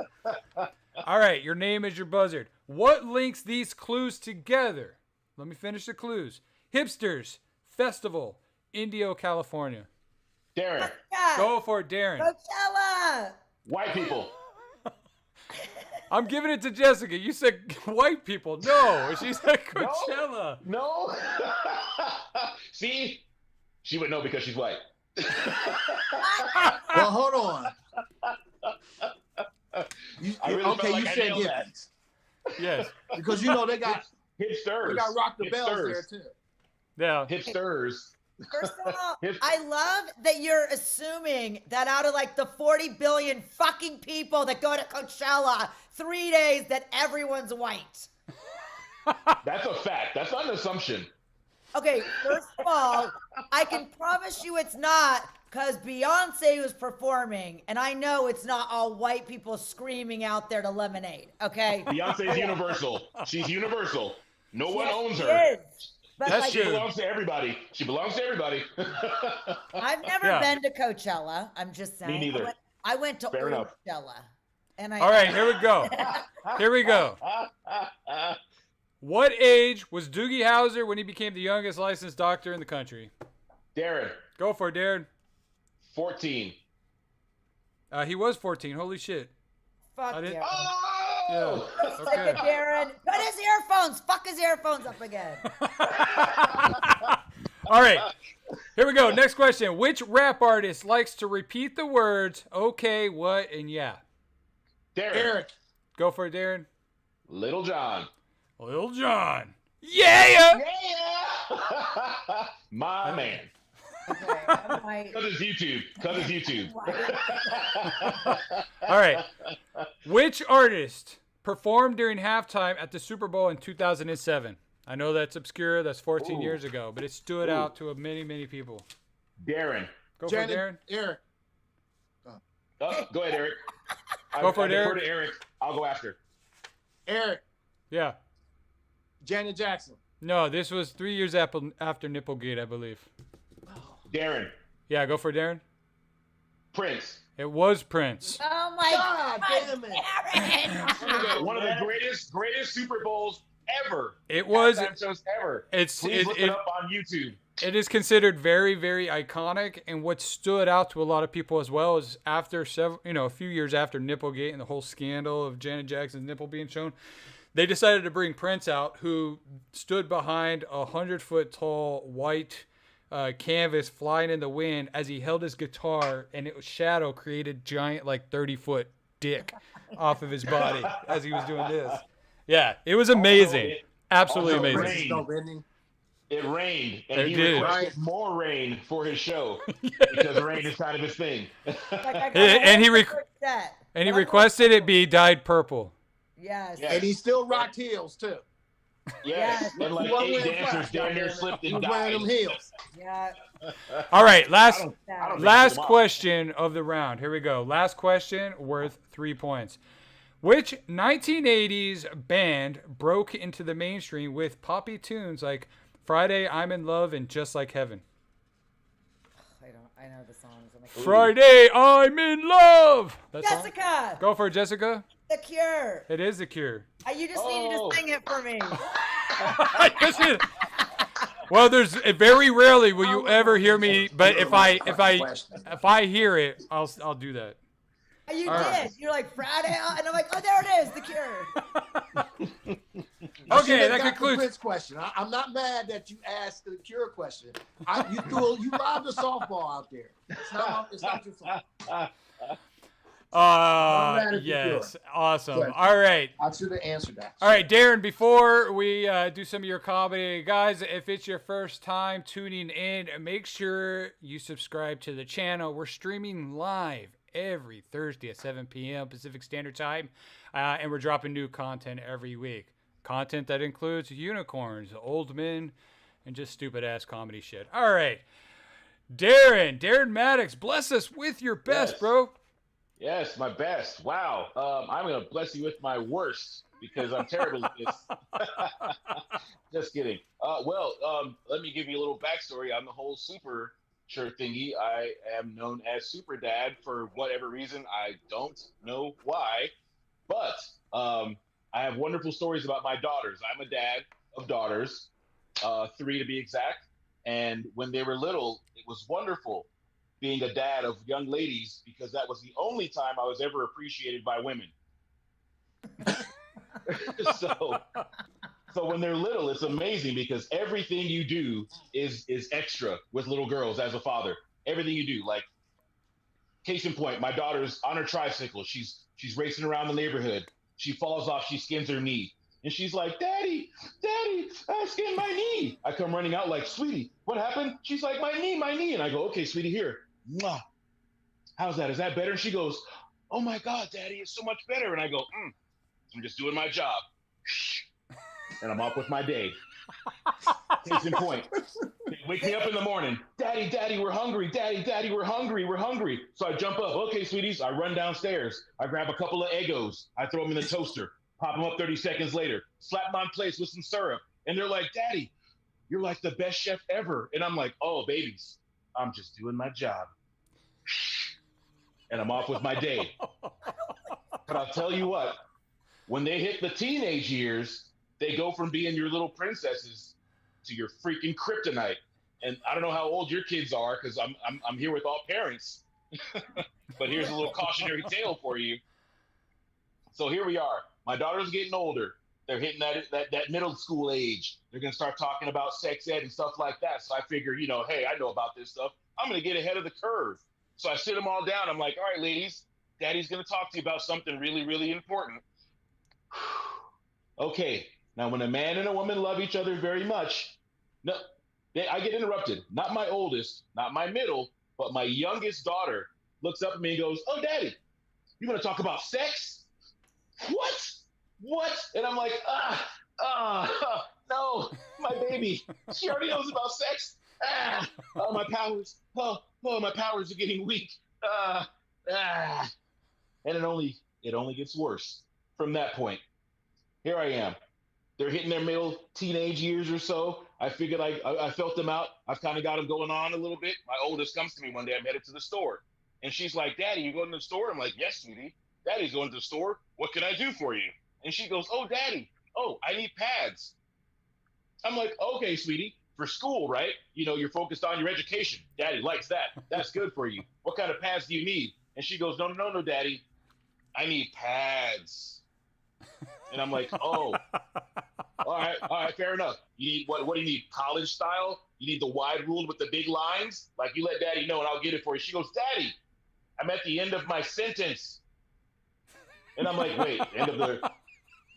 All right, your name is your buzzard. What links these clues together? Let me finish the clues. Hipsters, festival, Indio, California. Darin. Go for it, Darin. Coachella. White people. I'm giving it to Jessica. You said white people. No, she said Coachella. No. See? She would know because she's white. Well, hold on. You said hippies. Yes. Because you know they got hipsters. They got rock the bells there too. Yeah. Hipsters. First of all, I love that you're assuming that out of like the 40 billion fucking people that go to Coachella 3 days that everyone's white. That's a fact. That's not an assumption. Okay, first of all, I can promise you it's not, because Beyonce was performing, and I know it's not all white people screaming out there to Lemonade, okay? Beyonce's universal. She's universal. No one owns her. She is. But She belongs to everybody. She belongs to everybody. I've never been to Coachella. I'm just saying. Me neither. I went to Fair enough. Coachella. All right, here we go. Here we go. What age was Doogie Howser when he became the youngest licensed doctor in the country? Darin. Go for it, Darin. 14. He was 14. Holy shit. Fuck yeah. Oh! Yeah. Okay. Darin, put his earphones. Fuck his earphones up again. All right. Here we go. Next question. Which rap artist likes to repeat the words okay, what, and yeah? Darin. Eric. Go for it, Darin. Little John. Lil Jon. Yeah! Yeah! My man. Okay, Cut his YouTube. Cut his YouTube. All right. Which artist performed during halftime at the Super Bowl in 2007? I know that's obscure. That's 14 years ago, but it stood out to many, many people. Darin. Go for it, Darin. Eric. Go ahead, Eric. Go for it, I defer Eric. to Eric. I'll go after. Eric. Yeah. Janet Jackson. No, this was 3 years after Nipplegate, I believe. Darin. Yeah, go for it, Darin. Prince. It was Prince. Oh my God, damn it. Darin. One of the greatest Super Bowls ever. It was. Halftime shows ever. Please look it up on YouTube. It is considered very, very iconic, and what stood out to a lot of people as well is after a few years after Nipplegate and the whole scandal of Janet Jackson's nipple being shown, they decided to bring Prince out, who stood behind a 100-foot-tall white canvas flying in the wind as he held his guitar, and shadow created giant 30-foot dick off of his body as he was doing this. Yeah, it was amazing. Absolutely amazing. It rained, and It he did. requested more rain for his show because rain is kind of his thing. And he requested it be dyed purple. Yes. Yes. And he still rocked heels too. Yes. And like He wasn't 8 wearing dancers flats, damn near goddammit. slipped He and was wearing died. them heels. Yeah. All right, I don't think last them off. question of the round. Here we go. Last question worth 3 points. Which 1980s band broke into the mainstream with poppy tunes like Friday, I'm in Love, and Just Like Heaven? I know the songs. Friday, I'm in Love. That song? Jessica. Go for it, Jessica. The Cure. It is The Cure. You just needed to sing it for me. Well, there's very rarely will you ever hear me, but if I hear it, I'll do that. You did. You're like Friday, and I'm like, oh, there it is, The Cure. Okay, that concludes. The Prince question. I'm not mad that you asked the Cure question. You lobbed a softball out there. It's not your fault. Yes, awesome. All right. I should have answered that. All right, Darin, before we do some of your comedy, guys, if it's your first time tuning in, make sure you subscribe to the channel. We're streaming live every Thursday at 7 p.m. Pacific Standard Time, and we're dropping new content every week. Content that includes unicorns, old men, and just stupid-ass comedy shit. All right. Darin Maddox, bless us with your best, bro. Yes, my best. Wow. I'm going to bless you with my worst because I'm terrible at this. Just kidding. Let me give you a little backstory on the whole super shirt thingy. I am known as Super Dad for whatever reason. I don't know why. But I have wonderful stories about my daughters. I'm a dad of daughters, 3 to be exact. And when they were little, it was wonderful being a dad of young ladies because that was the only time I was ever appreciated by women. So when they're little, it's amazing because everything you do is extra with little girls as a father. Everything you do, like case in point, my daughter's on her tricycle. She's racing around the neighborhood. She falls off. She skins her knee. And she's like, Daddy, I skinned my knee. I come running out like, sweetie, what happened? She's like, my knee. And I go, okay, sweetie, here. Mwah. How's that? Is that better? And she goes, oh my God, Daddy, it's so much better. And I go, I'm just doing my job. And I'm off with my day. Case in point. They wake me up in the morning. Daddy, we're hungry. Daddy, we're hungry. So I jump up. Okay, sweeties. I run downstairs. I grab a couple of Eggos. I throw them in the toaster. Pop them up 30 seconds later. Slap them on plates with some syrup. And they're like, Daddy, you're like the best chef ever. And I'm like, oh, babies, I'm just doing my job. And I'm off with my day. But I'll tell you what, when they hit the teenage years, they go from being your little princesses to your freaking kryptonite. And I don't know how old your kids are because I'm here with all parents. But here's a little cautionary tale for you. So here we are. My daughter's getting older. They're hitting that middle school age. They're going to start talking about sex ed and stuff like that. So I figure, hey, I know about this stuff. I'm going to get ahead of the curve. So I sit them all down. I'm like, all right, ladies, Daddy's going to talk to you about something really, really important. Okay. Now, when a man and a woman love each other very much, I get interrupted. Not my oldest, not my middle, but my youngest daughter looks up at me and goes, oh, Daddy, you want to talk about sex? What? And I'm like, no, my baby. She already knows about sex. Oh, my powers. Oh, my powers are getting weak. And it only gets worse from that point. Here I am. They're hitting their middle teenage years or so. I figured I felt them out. I've kind of got them going on a little bit. My oldest comes to me one day. I'm headed to the store. And she's like, Daddy, you going to the store? I'm like, yes, sweetie. Daddy's going to the store. What can I do for you? And she goes, oh, Daddy. Oh, I need pads. I'm like, okay, sweetie. For school, right? You're focused on your education. Daddy likes that. That's good for you. What kind of pads do you need? And she goes, no, Daddy. I need pads. And I'm like, oh, all right, fair enough. You need what do you need? College style? You need the wide ruled with the big lines? Like, you let Daddy know and I'll get it for you. She goes, Daddy, I'm at the end of my sentence. And I'm like, wait, end of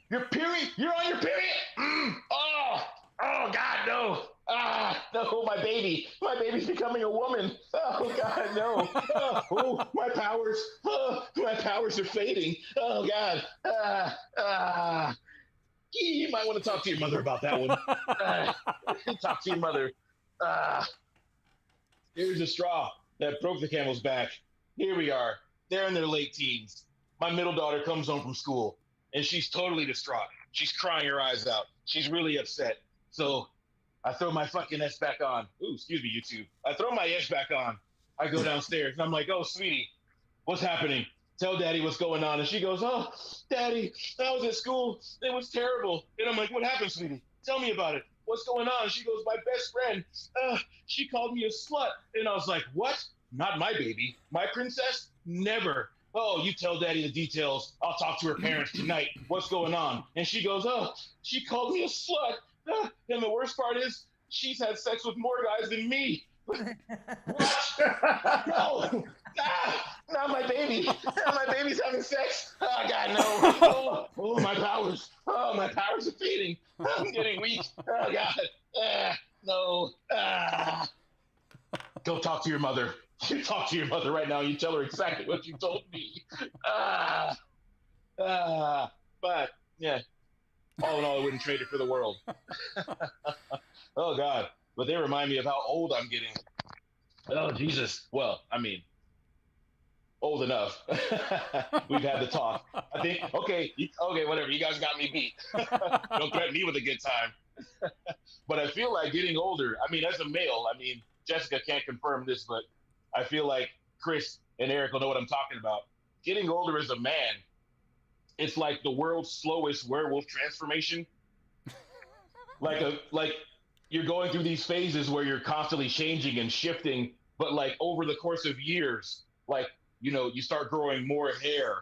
your period? You're on your period? Oh, God, no. No, my baby's becoming a woman. Oh God, no. My powers are fading. Oh God. You might want to talk to your mother about that one. Talk to your mother. Here's a straw that broke the camel's back. Here we are. They're in their late teens. My middle daughter comes home from school, and she's totally distraught. She's crying her eyes out. She's really upset. So I throw my fucking S back on. Ooh, excuse me, YouTube. I throw my S back on. I go downstairs, and I'm like, oh, sweetie, what's happening? Tell Daddy what's going on. And she goes, oh, Daddy, I was at school. It was terrible. And I'm like, what happened, sweetie? Tell me about it. What's going on? And she goes, my best friend, she called me a slut. And I was like, what? Not my baby. My princess? Never. Oh, you tell Daddy the details. I'll talk to her parents tonight. What's going on? And she goes, oh, she called me a slut. And the worst part is she's had sex with more guys than me. What? No. Not my baby. My baby's having sex. Oh, God, no. Oh, my powers. Oh, my powers are fading. I'm getting weak. Oh, God. No. Go talk to your mother. You talk to your mother right now. You tell her exactly what you told me. But, yeah. All in all, I wouldn't trade it for the world. Oh, God. But they remind me of how old I'm getting. Oh, Jesus. Well, I mean, old enough. We've had the talk. I think, okay, whatever. You guys got me beat. Don't threaten me with a good time. But I feel like getting older, I mean, as a male, I mean, Jessica can't confirm this, but I feel like Chris and Eric will know what I'm talking about. Getting older as a man, it's like the world's slowest werewolf transformation. Like you're going through these phases where you're constantly changing and shifting, but like over the course of years, like, you know, you start growing more hair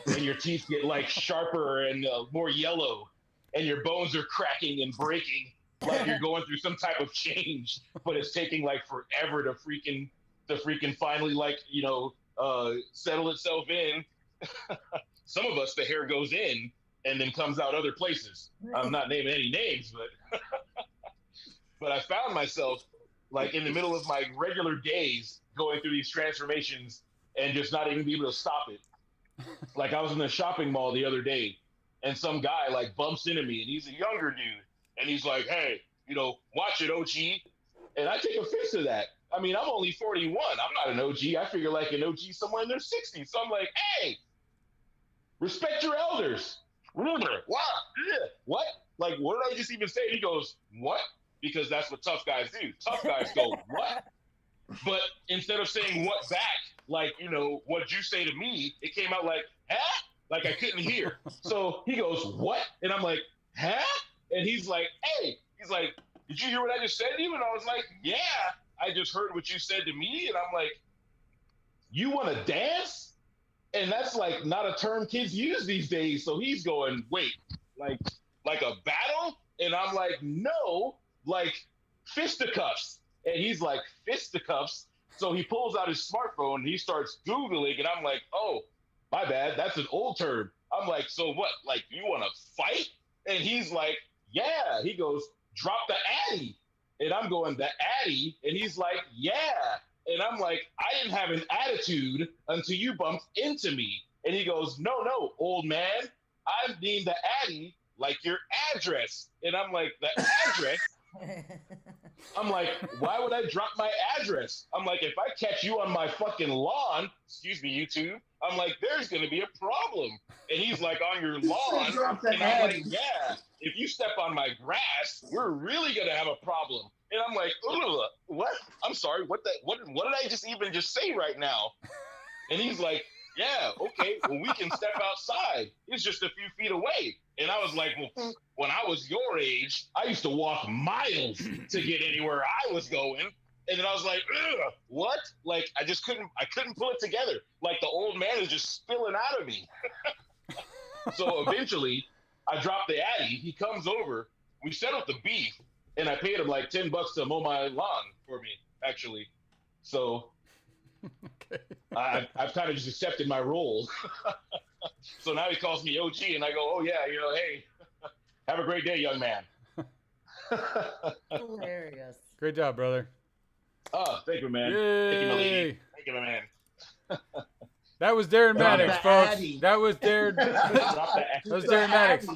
and your teeth get like sharper and more yellow and your bones are cracking and breaking like you're going through some type of change, but it's taking like forever to freaking finally, like, you know, settle itself in. Some of us, the hair goes in and then comes out other places. I'm not naming any names, but but I found myself like in the middle of my regular days going through these transformations and just not even be able to stop it. Like I was in the shopping mall the other day and some guy like bumps into me and he's a younger dude and he's like, hey, you know, watch it, OG. And I take offense to that. I mean, I'm only 41. I'm not an OG. I figure like an OG somewhere in their 60s. So I'm like, hey, respect your elders. What? What? Like, what did I just even say? And he goes, what? Because that's what tough guys do. Tough guys go, what? But instead of saying what back, like, you know, what'd you say to me? It came out like, huh? Like I couldn't hear. So he goes, what? And I'm like, huh? And he's like, hey, he's like, did you hear what I just said to you? And I was like, yeah, I just heard what you said to me. And I'm like, you want to dance? And that's like not a term kids use these days. So he's going, wait, like a battle? And I'm like, no, like fisticuffs. And he's like, fisticuffs? So he pulls out his smartphone and he starts Googling. And I'm like, oh, my bad. That's an old term. I'm like, so what? Like, you want to fight? And he's like, yeah. He goes, drop the Addy. And I'm going, the Addy? And he's like, yeah. And I'm like, I didn't have an attitude until you bumped into me. And he goes, no, old man. I mean the Addy, like your address. And I'm like, the address? I'm like, why would I drop my address? I'm like, if I catch you on my fucking lawn, excuse me, YouTube, I'm like, there's going to be a problem. And he's like, on your lawn? And I'm like, yeah, if you step on my grass, we're really going to have a problem. And I'm like, what? I'm sorry, what did I just say right now? And he's like, yeah, okay, well, we can step outside. It's just a few feet away. And I was like, well, when I was your age, I used to walk miles to get anywhere I was going. And then I was like, what? Like, I couldn't pull it together. Like, the old man is just spilling out of me. So eventually, I dropped the Addy. He comes over. We settled the beef. And I paid him like $10 to mow my lawn for me, actually. So okay. I've kind of just accepted my role. So now he calls me OG, and I go, oh, yeah, you know, hey, have a great day, young man. Hilarious. Great job, brother. Oh, thank you, man. Yay. Thank you, my lady. Thank you, my man. That was Darin Drop Maddox, the folks. Addy. That was Darin. Drop the That was Darin Maddox.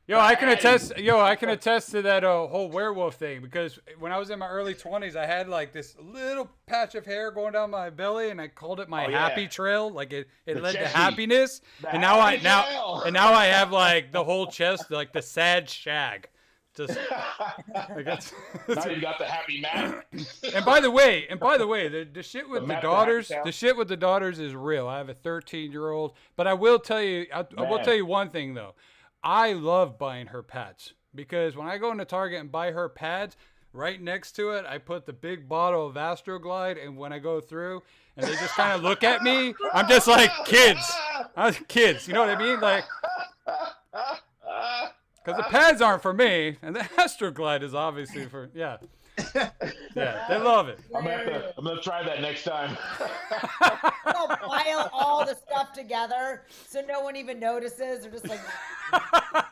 Yo, I can attest. Yo, I can attest to that whole werewolf thing because when I was in my early 20s, I had like this little patch of hair going down my belly, and I called it my happy trail. Like it led to happiness. And now I have like the whole chest, like the sad shag. Just like now you got the happy man. And by the way, the shit with the daughters is real. I have a 13-year-old, but I will tell you, I will tell you one thing though. I love buying her pads because when I go into Target and buy her pads, right next to it, I put the big bottle of Astroglide, and when I go through and they just kind of look at me, I'm just like kids. You know what I mean? Like, because the pads aren't for me, and the Astroglide is obviously for they love it. I'm gonna try that next time. I'll pile all the stuff together so no one even notices, or just like.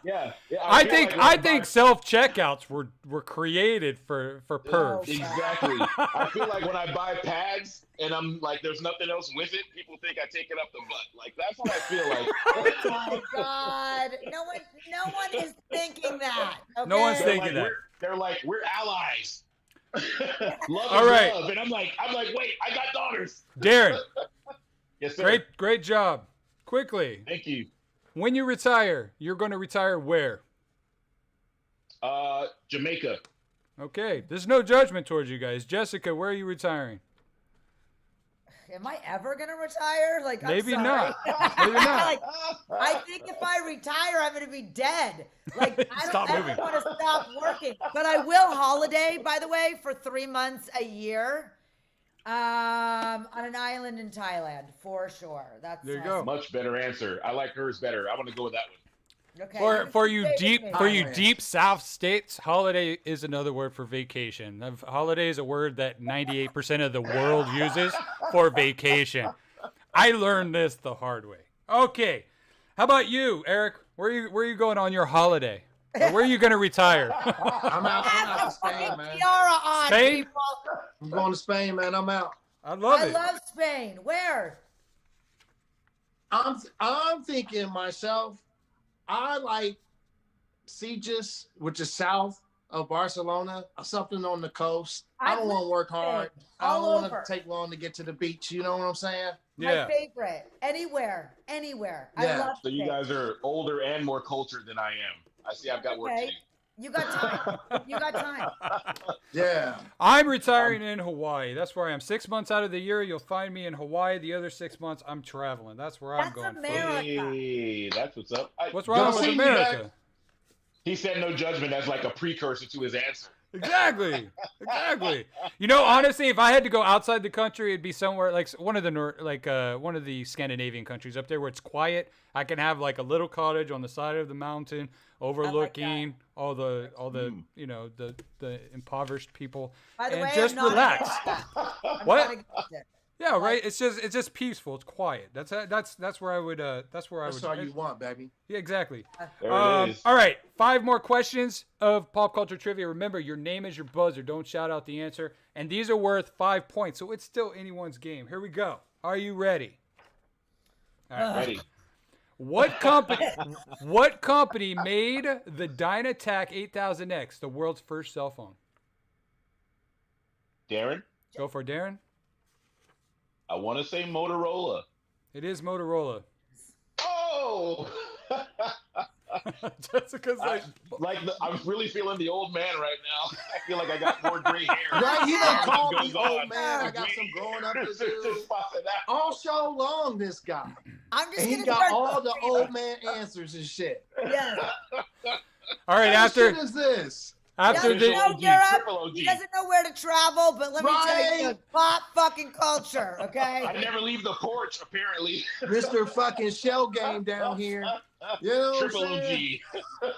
Yeah. I think self checkouts were created for pervs. Exactly. I feel like when I buy pads and I'm like, there's nothing else with it, people think I take it up the butt. Like that's what I feel like. Oh my God! No one is thinking that. Okay? No one's thinking that. They're like, we're allies. Love All is right. love. And I'm like, wait, I got daughters. Darin. Yes, sir. Great job. Quickly. Thank you. When you retire, you're going to retire where? Jamaica. Okay. There's no judgment towards you guys. Jessica, where are you retiring? Am I ever gonna retire? Like, Maybe I'm not. sorry. Maybe not. Like, I think if I retire, I'm gonna be dead. Like, I don't ever want to stop working. But I will holiday, by the way, for 3 months a year, on an island in Thailand for sure. That's there you go. Much better answer. I like hers better. I'm gonna go with that one. Okay. For you deep South states, holiday is another word for vacation. Holiday is a word that 98% of the world uses for vacation. I learned this the hard way. Okay, how about you, Eric? Where are you going on your holiday? Or where are you going to retire? I'm out to Spain, man. Tiara on, Spain? people. I'm going to Spain, man. I'm out. I love Spain. Where? I'm thinking myself. I like Sitges, which is south of Barcelona, something on the coast. I don't want to work hard. I don't want to take long to get to the beach. You know what I'm saying? Yeah. My favorite. Anywhere. Yeah. I love So you guys are older and more cultured than I am. I see I've got work to do. You got time. Yeah. I'm retiring in Hawaii. That's where I am. 6 months out of the year, you'll find me in Hawaii. The other 6 months, I'm traveling. That's where I'm going. America. Hey, that's what's up. What's wrong with America? He said no judgment as like a precursor to his answer. Exactly. You know, honestly, if I had to go outside the country, it'd be somewhere like one of the Scandinavian countries up there where it's quiet. I can have like a little cottage on the side of the mountain, overlooking all the you know the impoverished people, By the and way, just I'm not relax. I'm What? not against it. Yeah, right. It's just peaceful. It's quiet. That's where I would. That's all you want, baby. Yeah, exactly. There it is. All right, 5 more questions of pop culture trivia. Remember, your name is your buzzer. Don't shout out the answer. And these are worth 5 points, so it's still anyone's game. Here we go. Are you ready? All right. Ready. What company made the Dynatac 8000X, the world's first cell phone? Darin? Go for it, Darin. I want to say Motorola. It is Motorola. Oh! Jessica's like I'm really feeling the old man right now. I feel like I got more gray hair. Right, you done called me Goes on. old man. I got some growing up to do. Just popping out. All show long, this guy. I'm just And he gonna got start all the talking old about- man answers and shit. Yes. all right, What shit is this? after He the doesn't know OG, Europe. triple OG. He doesn't know where to travel, but let me tell you, Right. pop fucking culture, okay? I never leave the porch, apparently. Mr. fucking Shell Game down here. You know what I'm Triple saying? OG.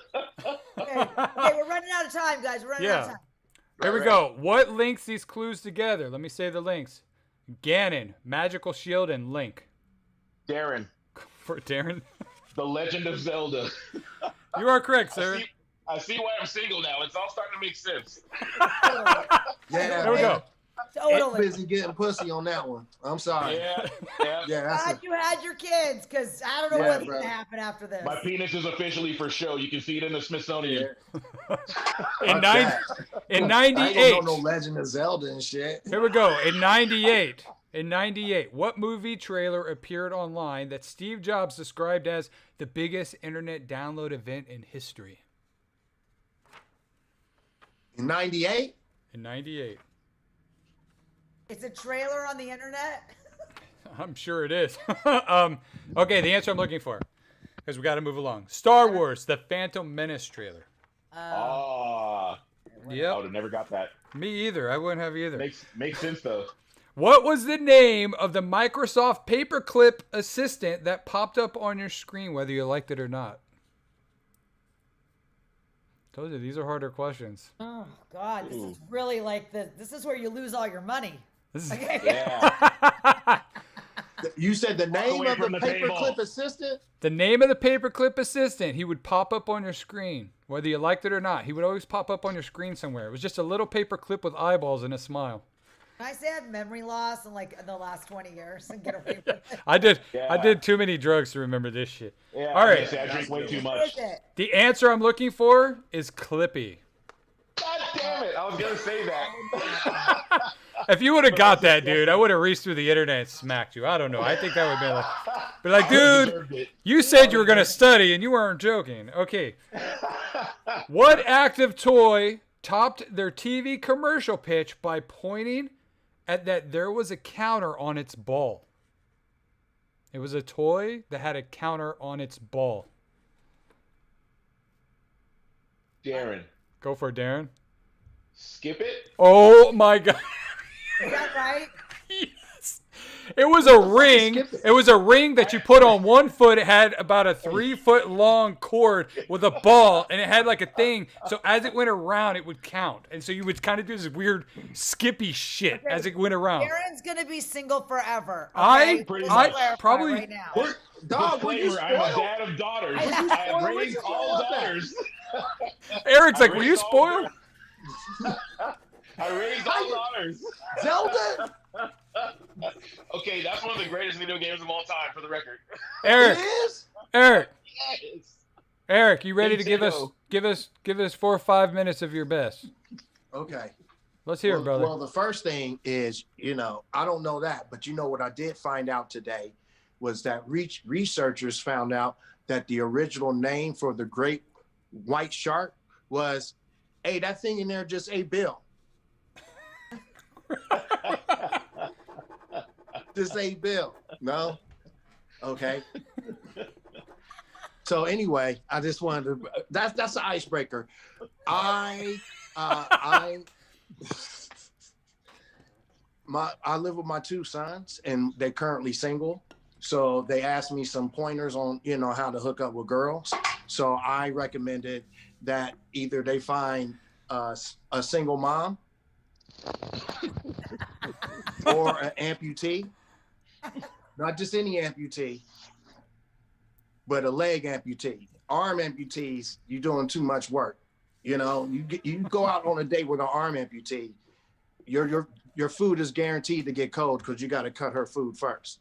Okay, we're running out of time, guys. We're running out of time. Here we go. What links these clues together? Let me say the links. Ganon, Magical Shield, and Link. Darin, For Darin. The Legend of Zelda. You are correct, sir. I see why I'm single now. It's all starting to make sense. Yeah, There we go. Totally. Busy getting pussy on that one. I'm sorry. Yeah. That's Glad you had your kids, because I don't know Yeah, what's bro. gonna happen after this. My penis is officially for show. You can see it in the Smithsonian. In I ain't 98. gonna know no Legend of Zelda and shit. Here we go. In 98, what movie trailer appeared online that Steve Jobs described as the biggest internet download event in history? In 98? In 98. It's a trailer on the internet. I'm sure it is. Okay, the answer I'm looking for, because we got to move along. Star Wars: The Phantom Menace trailer. I would Yep. have never got that. Me either. I wouldn't have either. Makes sense though. What was the name of the Microsoft paperclip assistant that popped up on your screen, whether you liked it or not? Told you, these are harder questions. Oh God, this is really like this is where you lose all your money. This is Yeah. You said the name away of the from the table. paperclip assistant? the name of the paperclip assistant. He would pop up on your screen, whether you liked it or not. He would always pop up on your screen somewhere. It was just a little paperclip with eyeballs and a smile. Can I say I had memory loss in like the last 20 years and get away with it? I did. Yeah. I did too many drugs to remember this shit. Yeah. All right. I drink way too What much. is it? The answer I'm looking for is Clippy. God damn it! I was gonna say that. If you would have got that, dude, I would have reached through the internet and smacked you. I don't know. I think that would be like, dude, Deserved it. you said you were going to study and you weren't joking. Okay. What active toy topped their TV commercial pitch by pointing at that there was a counter on its ball? It was a toy that had a counter on its ball. Darin, Go for it, Darin. skip it. Oh, my God. Is that right? Yes. It was a ring. skip it? It was a ring that you put on one foot. It had about a 3-foot long cord with a ball, and it had like a thing. So as it went around, it would count. And so you would kind of do this weird skippy shit as it went around. Aaron's gonna be single forever. I- Okay? pretty Just much. clarify probably- right now. Dog, were you Disclaimer, I'm a spoiled? dad of daughters. Would you I have spoil- raised would you all spoil that? daughters. Eric's like, I were you raised all spoiled? I raised all daughters. Zelda? Okay, that's one of the greatest video games of all time, for the record. Eric, It is? Eric, Yes. Eric, you ready to Nintendo. give us 4 or 5 minutes of your best? Okay. Let's hear it, brother. Well, the first thing is, I don't know that, but what I did find out today was that researchers found out that the original name for the great white shark was, hey, that thing in there just ate Bill. Just ate Bill. No? Okay. So anyway, I just wanted to, that's the icebreaker. I live with my 2 sons and they're currently single. So they asked me some pointers on, how to hook up with girls. So I recommended that either they find a single mom or an amputee, not just any amputee, but a leg amputee. Arm amputees, you're doing too much work. You go out on a date with an arm amputee, your food is guaranteed to get cold because you got to cut her food first.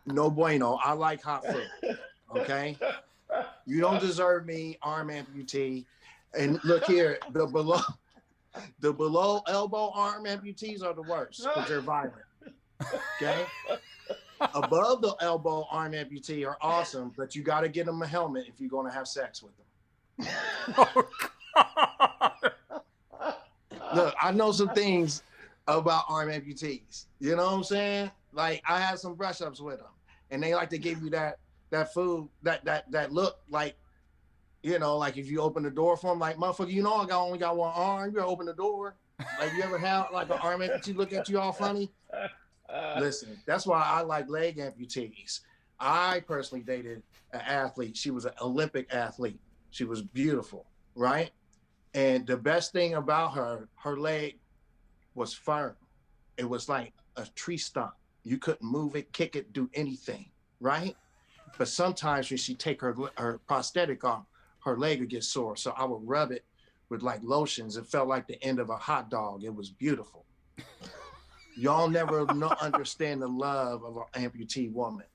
No bueno. I like hot food. Okay. You don't deserve me, arm amputee. And look here, the below elbow arm amputees are the worst because they're violent. Okay. Above the elbow arm amputee are awesome, but you got to get them a helmet if you're going to have sex with them. Oh, God. Look, I know some things about arm amputees. You know what I'm saying? Like I had some brush ups with them, and they like to give you that food, that look like, like if you open the door for them, like motherfucker, I only got one arm. You gotta open the door. Like you ever have like an arm amputee look at you all funny? Listen, that's why I like leg amputees. I personally dated an athlete. She was an Olympic athlete. She was beautiful, right? And the best thing about her leg was firm. It was like a tree stump. You couldn't move it, kick it, do anything, right? But sometimes when she take her prosthetic off, her leg would get sore. So I would rub it with like lotions. It felt like the end of a hot dog. It was beautiful. Y'all never understand the love of an amputee woman.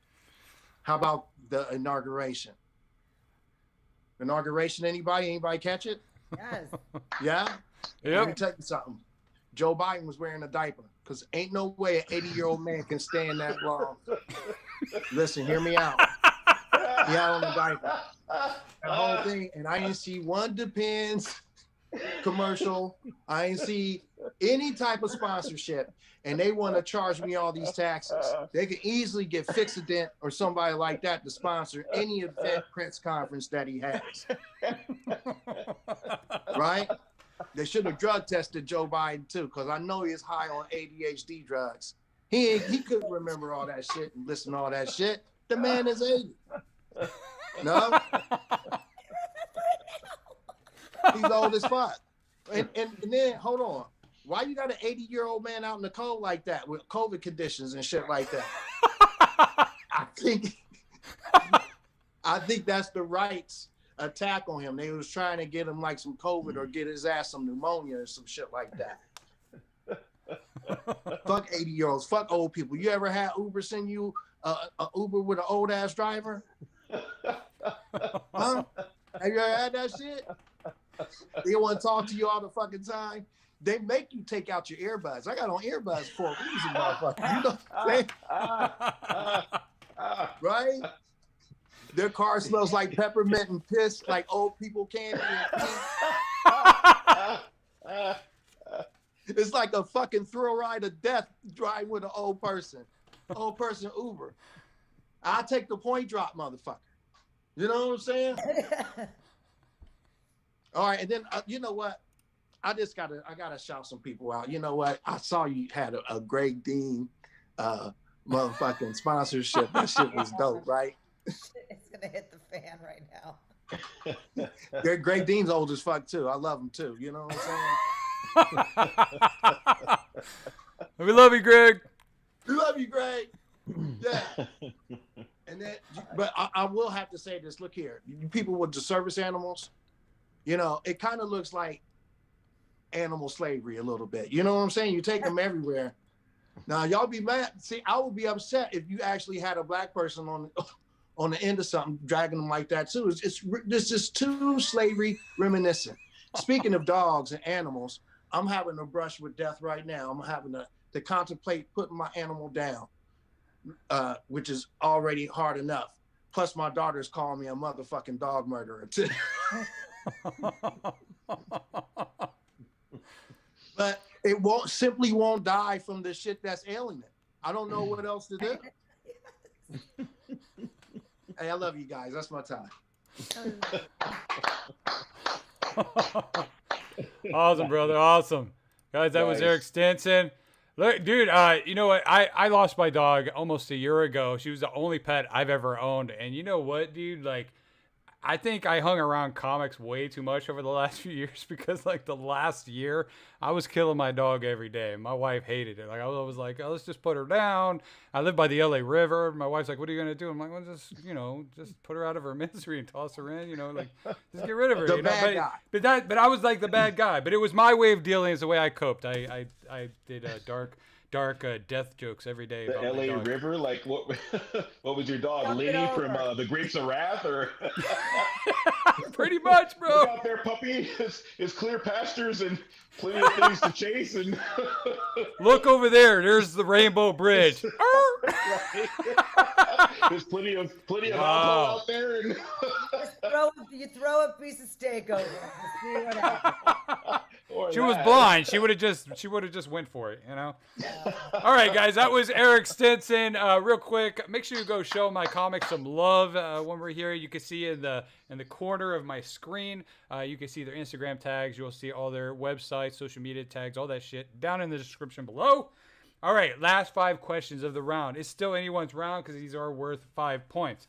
How about the inauguration? Inauguration, anybody catch it? Yes. Yeah? Yep. Let me tell you something. Joe Biden was wearing a diaper because ain't no way an 80-year-old man can stand that long. Listen, hear me out. He had on a diaper. The whole thing, and I didn't see one Depends commercial. I didn't see any type of sponsorship, and they want to charge me all these taxes. They could easily get Fixodent or somebody like that to sponsor any event press conference that he has. Right? They should have drug tested Joe Biden too, because I know he's high on ADHD drugs. He couldn't remember all that shit and listen to all that shit. The man is 80. No? He's old as fuck. And then, hold on. Why you got an 80-year-old man out in the cold like that with COVID conditions and shit like that? I think that's the right's attack on him. They was trying to get him like some COVID or get his ass some pneumonia or some shit like that. Fuck 80-year-olds. Fuck old people. You ever had Uber send you a Uber with an old ass driver? Huh? Have you ever had that shit? They want to talk to you all the fucking time. They make you take out your earbuds. I got on earbuds for a reason, motherfucker. You know what I'm saying? Right? Their car smells like peppermint and piss, like old people candy and pee. It's like a fucking thrill ride of death driving with an old person. Old person Uber. I take the point drop, motherfucker. You know what I'm saying? All right, and then you know what? I gotta shout some people out. You know what? I saw you had a Greg Dean motherfucking sponsorship. That shit was dope, right? It's gonna hit the fan right now. Greg Dean's old as fuck too. I love him too. You know what I'm saying? We love you, Greg. We love you, Greg. Yeah. And then, but I will have to say this. Look here, people with the service animals. You know, it kind of looks like animal slavery a little bit. You know what I'm saying? You take them everywhere. Now, y'all be mad. See, I would be upset if you actually had a black person on the end of something, dragging them like that too. This is too slavery reminiscent. Speaking of dogs and animals, I'm having a brush with death right now. I'm having to contemplate putting my animal down, which is already hard enough. Plus, my daughter's calling me a motherfucking dog murderer too. But it simply won't die from the shit that's ailing it. I don't know what else to do. Hey, I love you guys. That's my time. Awesome, brother. Awesome. Guys, that was Eric Stinson. Look, dude, you know what? I lost my dog almost a year ago. She was the only pet I've ever owned. And you know what, dude? Like, I think I hung around comics way too much over the last few years because, like, the last year, I was killing my dog every day. My wife hated it. Like, I was like, oh, let's just put her down. I live by the LA River. My wife's like, what are you going to do? I'm like, well, just put her out of her misery and toss her in, like, just get rid of her. The bad guy. But I was like the bad guy. But it was my way of dealing. It's the way I coped. I did dark death jokes every day. The about LA River, like what was your dog, Lenny from the Grapes of Wrath, or? Pretty much, bro. Look out there, puppy. It's clear pastures and plenty of things to chase. And look over there. There's the Rainbow Bridge. There's plenty of alcohol out there. And you throw a piece of steak over. See what happens. She was blind. She would have just went for it, All right, guys, that was Eric Stinson. Real quick, make sure you go show my comics some love when we're here. You can see in the corner of my screen, you can see their Instagram tags. You'll see all their websites, social media tags, all that shit down in the description below. All right, last 5 questions of the round. It's still anyone's round because these are worth 5 points.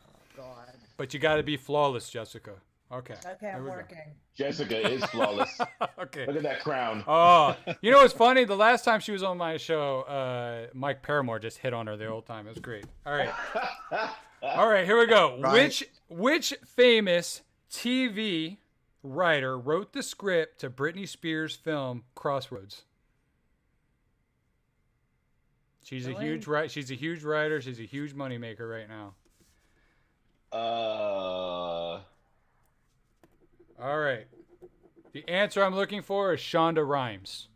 Oh, God. But you got to be flawless, Jessica. Okay. Okay, I'm working. Jessica is flawless. Okay. Look at that crown. Oh, you know what's funny? The last time she was on my show, Mike Paramore just hit on her the whole time. It was great. All right. All right, here we go. Right. Which famous TV writer wrote the script to Britney Spears' film Crossroads? She's a huge writer. She's a huge writer. She's a huge moneymaker right now. All right. The answer I'm looking for is Shonda Rhimes.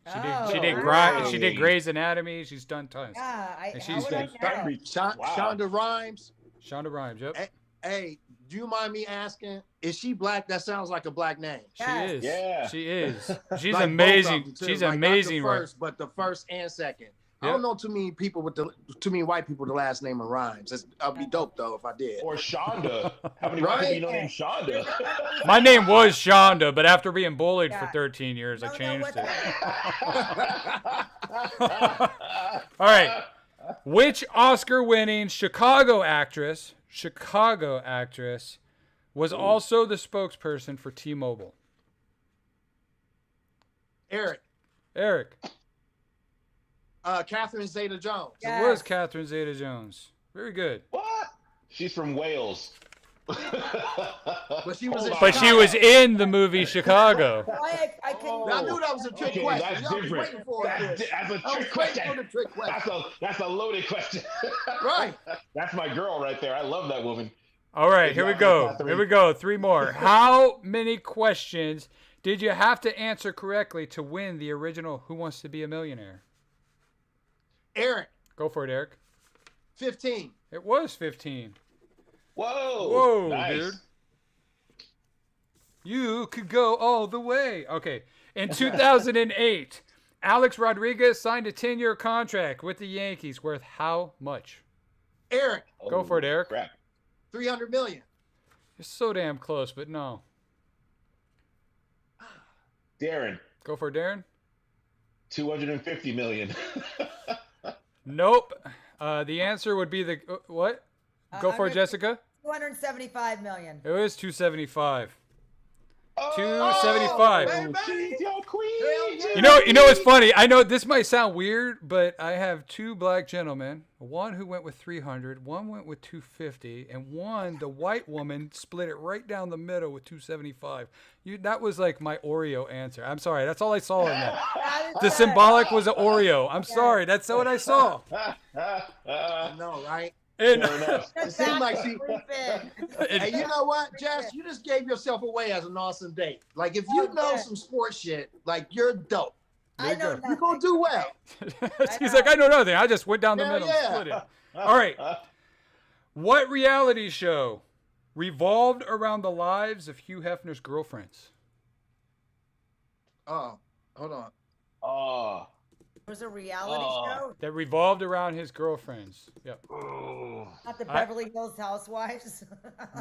She did Grey's Anatomy. She's done tons. Yeah, Shonda Rhimes. Shonda Rhimes. Yep. Hey, do you mind me asking? Is she black? That sounds like a black name. She is. Yeah. She is. She's Like amazing. She's amazing. Not the first, but the first and second. Yep. I don't know too many white people with the last name of Rhymes. I'd be dope though if I did. Or Shonda. How many white people you know named Shonda? My name was Shonda, but after being bullied for 13 years, I changed it. All right. Which Oscar-winning Chicago actress was also the spokesperson for T-Mobile? Eric. Catherine Zeta-Jones. Yes. It was Catherine Zeta-Jones. Very good. What? She's from Wales. But she was in the movie Chicago. I knew that was a trick question. That's different. Waiting for that's a trick question. That's a loaded question. Right. That's my girl right there. I love that woman. All right, here we go. Here we go. 3 more. How many questions did you have to answer correctly to win the original Who Wants to Be a Millionaire? Eric. Go for it, Eric. 15. It was 15. Whoa, nice. Dude. You could go all the way. Okay. In 2008, Alex Rodriguez signed a 10-year contract with the Yankees worth how much? Eric. Go for it, Eric. Crap. $300 million. You're so damn close, but no. Darin. Go for it, Darin. $250 million. Nope. The answer would be the what? Go for it, Jessica. $275 million. It was 275. Oh, 275. Yo, queen. You know what's funny? I know this might sound weird, but I have 2 black gentlemen. One who went with 300, one went with 250, and one, the white woman, split it right down the middle with 275. That was like my Oreo answer. I'm sorry, that's all I saw in that. The symbolic was an Oreo. I'm sorry, that's what I saw. I know, right? And it seemed like she. Hey, you know what, Jess? You just gave yourself away as an awesome date. Like, if you know some sports shit, like, you're dope. I know You're gonna do well. He's like, I know nothing. I just went down the middle and split it. All right. What reality show revolved around the lives of Hugh Hefner's girlfriends? Oh, hold on. Oh. It was a reality show that revolved around his girlfriends. Yep. Not the Beverly Hills Housewives.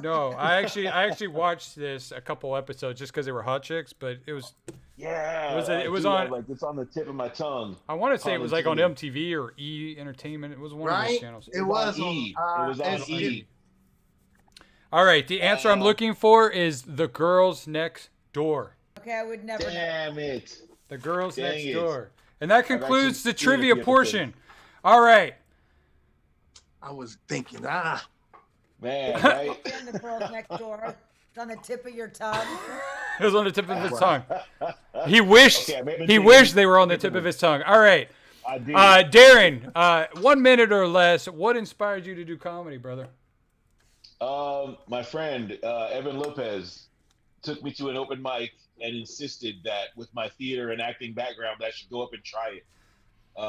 No, I actually watched this a couple episodes just because they were hot chicks, but it was. Yeah. It was on. Like it's on the tip of my tongue. I want to say it was like on MTV or E Entertainment. It was one of those channels. It was on E. It was on E. All right, the answer I'm looking for is The Girls Next Door. Okay, I would never. Damn it. The Girls Next Door. And that concludes the trivia portion. All right. I was thinking, Man, right? The Girls Next Door. It's on the tip of your tongue. It was on the tip of his tongue. He wished they were on the tip of his tongue. All right. Darin, 1 minute or less. What inspired you to do comedy, brother? My friend, Evan Lopez, took me to an open mic and insisted that with my theater and acting background, I should go up and try it.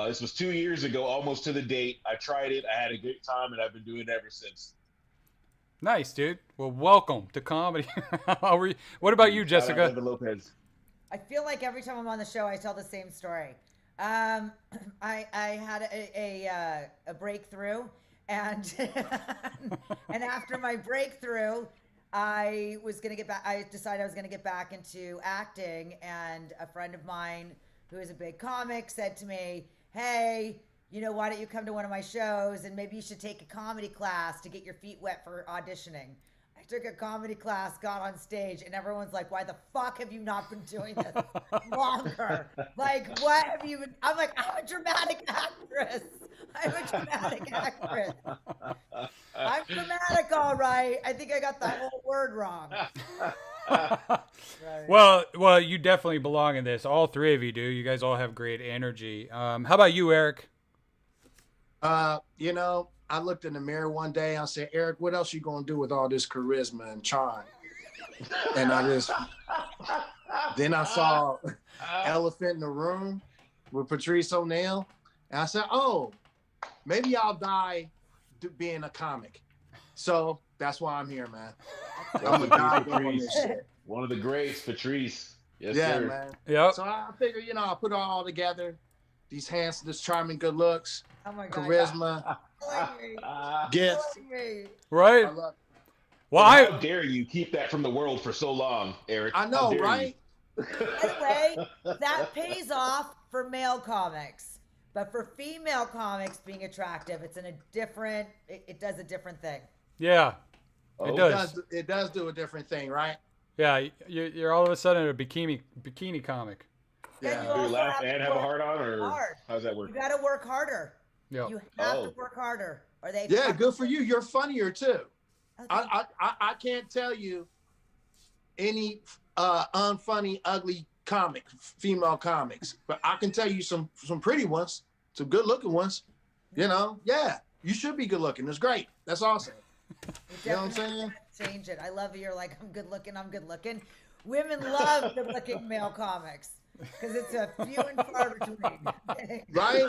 This was 2 years ago, almost to the date. I tried it. I had a great time, and I've been doing it ever since. Nice, dude. Well, welcome to comedy. What about you, Jessica? Evan Lopez. I feel like every time I'm on the show, I tell the same story. I had a breakthrough, and and after my breakthrough, I decided I was gonna get back into acting, and a friend of mine who is a big comic said to me, "Hey, why don't you come to one of my shows, and maybe you should take a comedy class to get your feet wet for auditioning." I took a comedy class, got on stage, and everyone's like, "Why the fuck have you not been doing this longer? Like, what have you been?" I'm like, "I'm a dramatic actress. I'm a dramatic actress. I'm dramatic, all right. I think I got the whole word wrong." Right. Well, you definitely belong in this. All three of you do. You guys all have great energy. How about you, Eric? You know, I looked in the mirror one day. I said, Eric, what else you gonna do with all this charisma and charm? And then I saw Elephant in the Room with Patrice O'Neal, and I said, oh, maybe I'll die being a comic. So that's why I'm here, man. I'm gonna die doing this shit. One of the greats, Patrice. Yes, Yeah, sir. man. Yep. So I figure, you know, I'll put it all together. These handsome, this charming good looks, Oh my God. charisma, gifts. Right. I love it. Well, How dare you keep that from the world for so long, Eric? I How know, dare right? Anyway, that pays off for male comics, but for female comics being attractive, it's in a different. It does a different thing. yeah. Oh, It does. It does do a different thing, right? Yeah, you're all of a sudden a bikini comic. Then Yeah. you Do you also laugh have and to have a work heart on, or hard. how does that work? You got to work harder. Yeah. You have Oh. to work harder, or they. Yeah, good for you. You're funnier too. Okay. I can't tell you any unfunny, ugly female comics, but I can tell you some pretty ones, some good looking ones. You know, yeah, you should be good looking. It's great. That's awesome. You know what I'm saying? Change it. I love it. You're like, I'm good looking. I'm good looking. Women love good looking male comics because it's a few and far between. Right?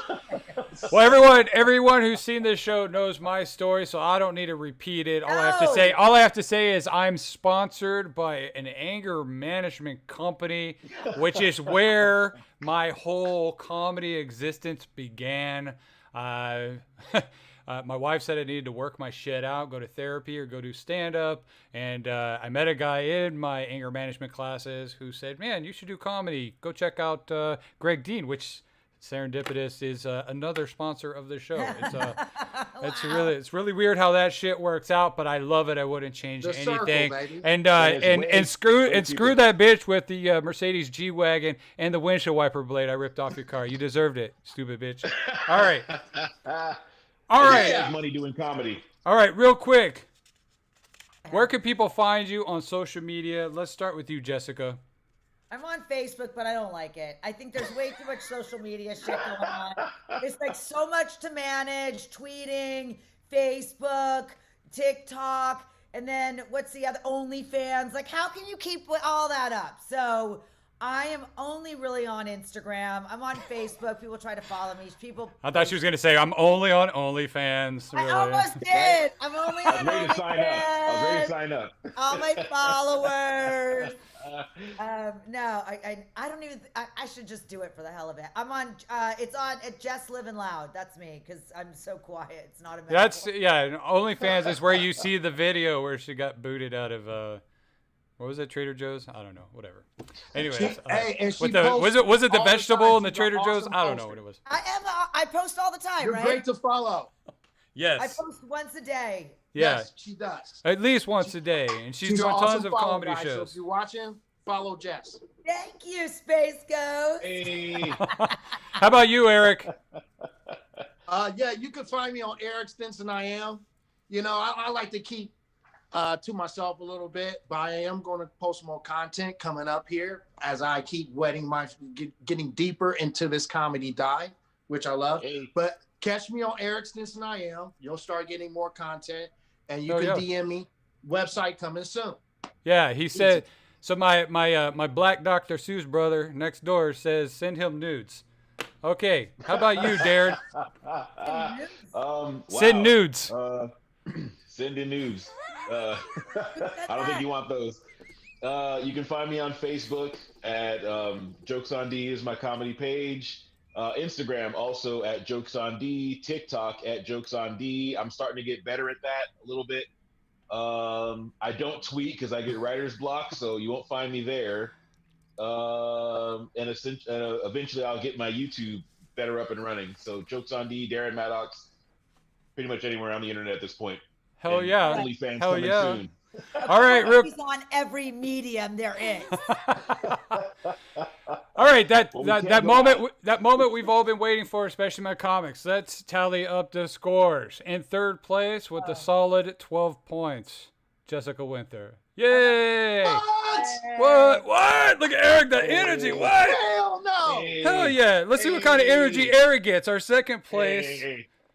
Well, everyone who's seen this show knows my story, so I don't need to repeat it. All I have to say is I'm sponsored by an anger management company, which is where my whole comedy existence began. My wife said I needed to work my shit out, go to therapy or go do stand-up. And I met a guy in my anger management classes who said, man, you should do comedy. Go check out Greg Dean, which serendipitous is another sponsor of the show. It's really weird how that shit works out, but I love it. I wouldn't change The circle, anything. baby. And screw that bitch with the Mercedes G-Wagon and the windshield wiper blade I ripped off your car. You deserved it, stupid bitch. All right. All right. He has money doing comedy. All right, real quick. Where can people find you on social media? Let's start with you, Jessica. I'm on Facebook, but I don't like it. I think there's way too much social media shit going on. There's like so much to manage, tweeting, Facebook, TikTok, and then what's the other, OnlyFans. Like, how can you keep all that up? So I am only really on Instagram. I'm on Facebook. People try to follow me. I thought she was going to say, I'm only on OnlyFans. I Really. almost did. I'm only I was on ready to sign up. I was ready to OnlyFans. sign up. All my followers. No, I don't even. I should just do it for the hell of it. I'm on. It's on at Jess Living Loud. That's me because I'm so quiet. It's not a. That's, yeah, OnlyFans is where you see the video where she got booted out of, what was it, Trader Joe's? I don't know, whatever. Anyways, and she was it the all the vegetable time. in the She's Trader an Joe's? awesome I don't know poster. what it was. I post all the time, You're right? great to follow. I Yes. post once a day. Yeah. Yes, she does. At least once a day, and she's doing an awesome tons of follow, comedy guys. So shows. if you're watching, follow Jess. Thank you, Space Ghost. Hey. How about you, Eric? Yeah, you can find me on Eric Stinson. I am. You know, I like to keep to myself a little bit, but I am going to post more content coming up here as I keep getting deeper into this comedy dive, which I love. Hey. But catch me on Eric Stinson. I am. You'll start getting more content, and you can DM me. Website coming soon. Yeah, he said. So my black Dr. Seuss brother next door says send him nudes. Okay, how about you, Darin? Wow. Send nudes. Send in nudes. I don't think you want those. You can find me on Facebook at Jokes on D is my comedy page. Instagram also at Jokes on D. TikTok at Jokes on D. I'm starting to get better at that a little bit. I don't tweet because I get writer's block, so you won't find me there. And eventually I'll get my YouTube better up and running. So Jokes on D, Darin Maddox, pretty much anywhere on the internet at this point. Hell And yeah. OnlyFans Hell coming yeah. soon. All right, real. He's on every medium there is. All right, that moment we've all been waiting for, especially my comics. Let's tally up the scores. In third place with a solid 12 points, Jessica Winther. Yay! What? Look at Eric, the energy. What? Hell no! Hell yeah! Let's see what kind of energy Eric gets. Our second place,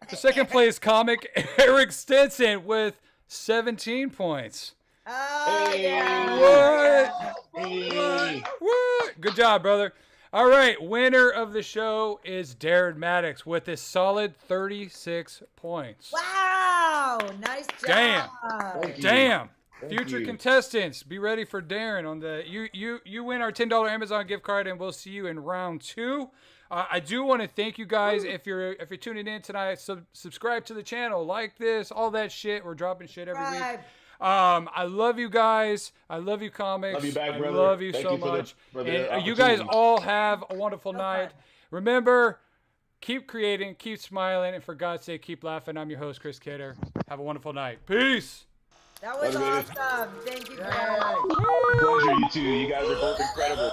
the second place comic, Eric Stinson with 17 points. Oh, yeah. What? Good job, brother. All right, winner of the show is Darin Maddox with a solid 36 points. Wow, nice job. Damn. Future contestants, be ready for Darin on the you win our $10 Amazon gift card, and we'll see you in round 2. I do want to thank you guys if you're tuning in tonight. Subscribe to the channel, like this, all that shit. We're dropping shit every week. I love you guys. I love you, comics. Love you back, brother. I love you so much. And you guys all have a wonderful night. Remember, keep creating, keep smiling, and for God's sake, keep laughing. I'm your host, Chris Kidder. Have a wonderful night. Peace. That was awesome. Thank you, guys. Pleasure, you two. You guys are both incredible.